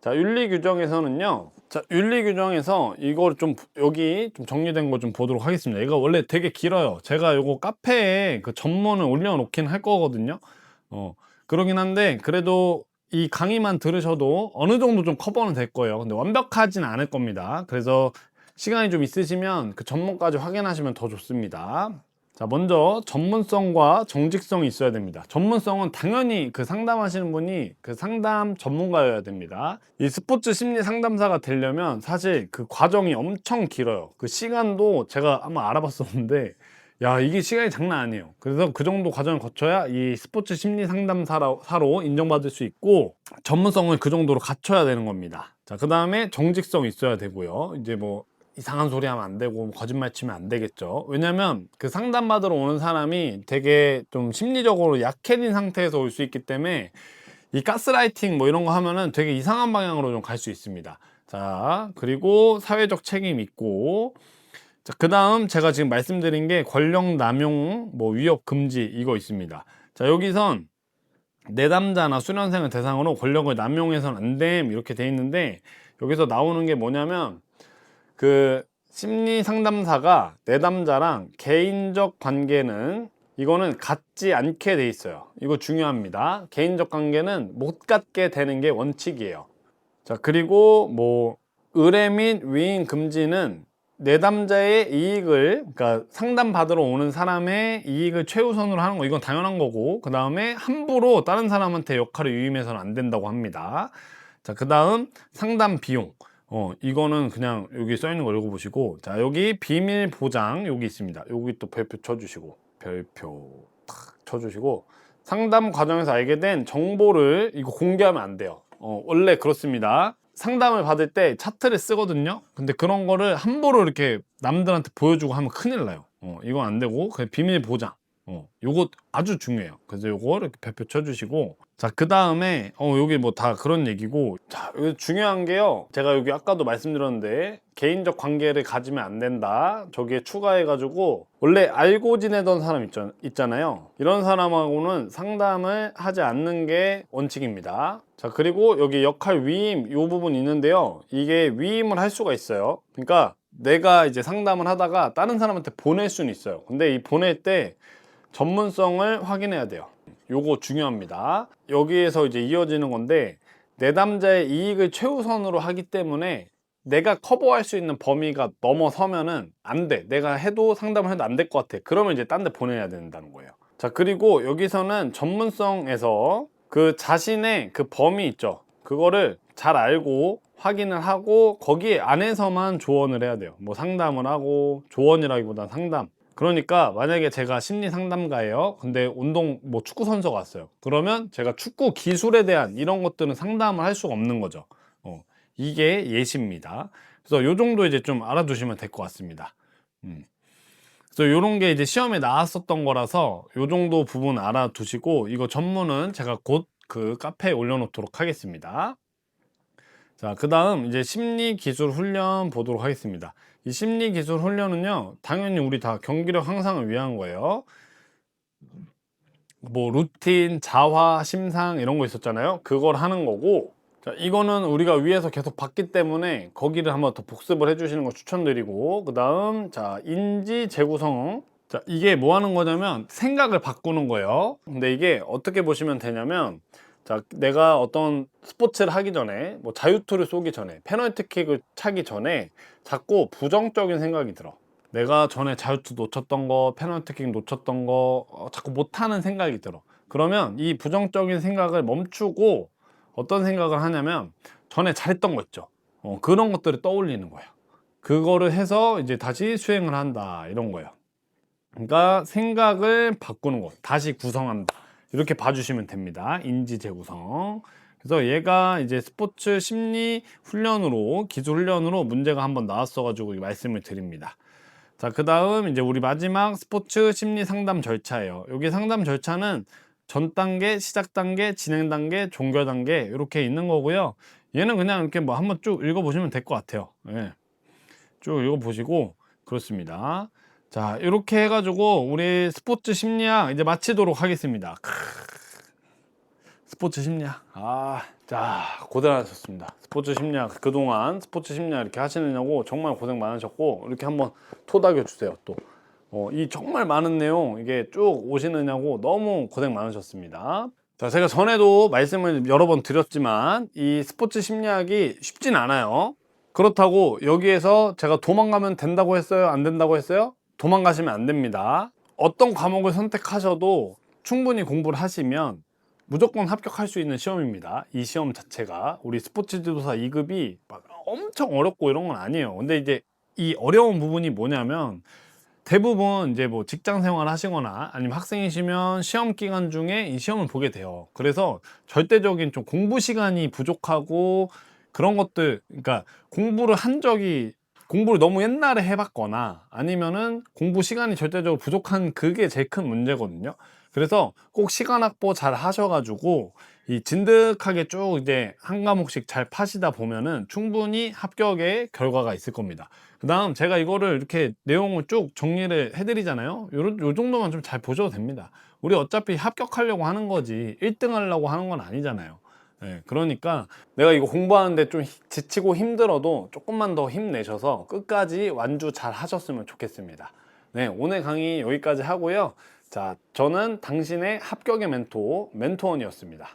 [SPEAKER 1] 자, 윤리 규정에서는요, 자, 윤리 규정에서 이걸 좀 여기 좀 정리된 거 좀 보도록 하겠습니다. 이거 원래 되게 길어요. 제가 요거 카페에 그 전문을 올려놓긴 할 거거든요. 그러긴 한데 그래도 이 강의만 들으셔도 어느 정도 좀 커버는 될 거예요. 근데 완벽하진 않을 겁니다. 그래서 시간이 좀 있으시면 그 전문까지 확인하시면 더 좋습니다. 자, 먼저 전문성과 정직성이 있어야 됩니다. 전문성은 당연히 그 상담하시는 분이 그 상담 전문가여야 됩니다. 이 스포츠 심리 상담사가 되려면 사실 그 과정이 엄청 길어요. 그 시간도 제가 한번 알아봤었는데, 야, 이게 시간이 장난 아니에요. 그래서 그 정도 과정을 거쳐야 이 스포츠 심리 상담사로 인정받을 수 있고, 전문성을 그 정도로 갖춰야 되는 겁니다. 자, 그 다음에 정직성 있어야 되고요. 이제 뭐 이상한 소리 하면 안 되고 거짓말 치면 안 되겠죠. 왜냐면 그 상담받으러 오는 사람이 되게 좀 심리적으로 약해진 상태에서 올 수 있기 때문에 이 가스라이팅 뭐 이런 거 하면은 되게 이상한 방향으로 좀 갈 수 있습니다. 자, 그리고 사회적 책임 있고, 자, 그 다음 제가 지금 말씀드린 게 권력 남용, 뭐 위협 금지 이거 있습니다. 자, 여기선 내담자나 수련생을 대상으로 권력을 남용해서는 안 됨 이렇게 돼 있는데, 여기서 나오는 게 뭐냐면 그 심리 상담사가 내담자랑 개인적 관계는 이거는 갖지 않게 돼 있어요. 이거 중요합니다. 개인적 관계는 못 갖게 되는 게 원칙이에요. 자, 그리고 뭐 의뢰 및 위임 금지는 내담자의 이익을, 그러니까 상담 받으러 오는 사람의 이익을 최우선으로 하는 거, 이건 당연한 거고, 그 다음에 함부로 다른 사람한테 역할을 위임해서는 안 된다고 합니다. 자, 그 다음 상담 비용. 이거는 그냥 여기 써 있는 거 읽어보시고, 자, 여기 비밀 보장 여기 있습니다. 여기 또 별표 쳐주시고, 별표 탁 쳐주시고, 상담 과정에서 알게 된 정보를 이거 공개하면 안 돼요. 원래 그렇습니다. 상담을 받을 때 차트를 쓰거든요. 근데 그런 거를 함부로 이렇게 남들한테 보여주고 하면 큰일 나요. 이건 안 되고, 그냥 비밀 보장. 요거 아주 중요해요. 그래서 요거 이렇게 별표 쳐주시고, 자, 그 다음에 여기 뭐 다 그런 얘기고, 자, 여기 중요한 게요, 제가 여기 아까도 말씀드렸는데 개인적 관계를 가지면 안 된다, 저기에 추가해 가지고 원래 알고 지내던 사람 있잖아요. 이런 사람하고는 상담을 하지 않는 게 원칙입니다. 자, 그리고 여기 역할 위임 요 부분 있는데요, 이게 위임을 할 수가 있어요. 그러니까 내가 이제 상담을 하다가 다른 사람한테 보낼 수는 있어요. 근데 이 보낼 때 전문성을 확인해야 돼요. 요거 중요합니다. 여기에서 이제 이어지는 건데, 내담자의 이익을 최우선으로 하기 때문에 내가 커버할 수 있는 범위가 넘어서면은 안 돼. 내가 해도 상담을 해도 안 될 것 같아. 그러면 이제 딴 데 보내야 된다는 거예요. 자, 그리고 여기서는 전문성에서 그 자신의 그 범위 있죠. 그거를 잘 알고 확인을 하고 거기 안에서만 조언을 해야 돼요. 뭐 상담을 하고, 조언이라기보단 상담. 그러니까 만약에 제가 심리 상담가예요. 근데 운동 뭐 축구 선수가 왔어요. 그러면 제가 축구 기술에 대한 이런 것들은 상담을 할 수가 없는 거죠. 이게 예시입니다. 그래서 요 정도 이제 좀 알아두시면 될 것 같습니다. 그래서 요런 게 이제 시험에 나왔었던 거라서 요 정도 부분 알아두시고, 이거 전문은 제가 곧 그 카페에 올려놓도록 하겠습니다. 자, 그 다음 이제 심리 기술 훈련 보도록 하겠습니다. 이 심리 기술 훈련은요, 당연히 우리 다 경기력 향상을 위한 거예요. 뭐 루틴, 자화, 심상 이런 거 있었잖아요. 그걸 하는 거고, 자, 이거는 우리가 위에서 계속 봤기 때문에 거기를 한번 더 복습을 해주시는 거 추천드리고, 그 다음 자, 인지 재구성. 자, 이게 뭐 하는 거냐면 생각을 바꾸는 거예요. 근데 이게 어떻게 보시면 되냐면, 자, 내가 어떤 스포츠를 하기 전에, 뭐 자유투를 쏘기 전에, 페널티킥을 차기 전에 자꾸 부정적인 생각이 들어. 내가 전에 자유투 놓쳤던 거, 페널티킥 놓쳤던 거, 자꾸 못하는 생각이 들어. 그러면 이 부정적인 생각을 멈추고 어떤 생각을 하냐면, 전에 잘했던 거 있죠. 그런 것들을 떠올리는 거예요. 그거를 해서 이제 다시 수행을 한다, 이런 거예요. 그러니까 생각을 바꾸는 거, 다시 구성한다, 이렇게 봐주시면 됩니다. 인지 재구성. 그래서 얘가 이제 스포츠 심리 훈련으로, 기술 훈련으로 문제가 한번 나왔어 가지고 말씀을 드립니다. 자, 그 다음 이제 우리 마지막 스포츠 심리 상담 절차예요. 여기 상담 절차는 전 단계, 시작 단계, 진행 단계, 종결 단계 이렇게 있는 거고요. 얘는 그냥 이렇게 뭐 한번 쭉 읽어보시면 될 것 같아요. 예. 쭉 읽어보시고 그렇습니다. 자, 이렇게 해가지고 우리 스포츠 심리학 이제 마치도록 하겠습니다. 스포츠 심리학. 자, 고생하셨습니다. 스포츠 심리학, 그동안 스포츠 심리학 이렇게 하시느냐고 정말 고생 많으셨고, 이렇게 한번 토닥여 주세요. 또 이 정말 많은 내용 이게 쭉 오시느냐고 너무 고생 많으셨습니다. 자, 제가 전에도 말씀을 여러 번 드렸지만 이 스포츠 심리학이 쉽진 않아요. 그렇다고 여기에서 제가 도망가면 된다고 했어요? 안 된다고 했어요? 도망가시면 안 됩니다. 어떤 과목을 선택하셔도 충분히 공부를 하시면 무조건 합격할 수 있는 시험입니다. 이 시험 자체가 우리 스포츠 지도사 2급이 막 엄청 어렵고 이런 건 아니에요. 근데 이제 이 어려운 부분이 뭐냐면 대부분 이제 뭐 직장 생활 하시거나 아니면 학생이시면 시험 기간 중에 이 시험을 보게 돼요. 그래서 절대적인 좀 공부 시간이 부족하고 그런 것들, 그러니까 공부를 너무 옛날에 해봤거나 아니면은 공부 시간이 절대적으로 부족한 그게 제일 큰 문제거든요. 그래서 꼭 시간 확보 잘 하셔가지고 이 진득하게 쭉 이제 한 과목씩 잘 파시다 보면은 충분히 합격의 결과가 있을 겁니다. 그 다음 제가 이거를 이렇게 내용을 쭉 정리를 해드리잖아요. 요 정도만 좀 잘 보셔도 됩니다. 우리 어차피 합격하려고 하는 거지 1등 하려고 하는 건 아니잖아요. 네, 그러니까 내가 이거 공부하는데 좀 지치고 힘들어도 조금만 더 힘내셔서 끝까지 완주 잘 하셨으면 좋겠습니다. 네, 오늘 강의 여기까지 하고요. 자, 저는 당신의 합격의 멘토원이었습니다.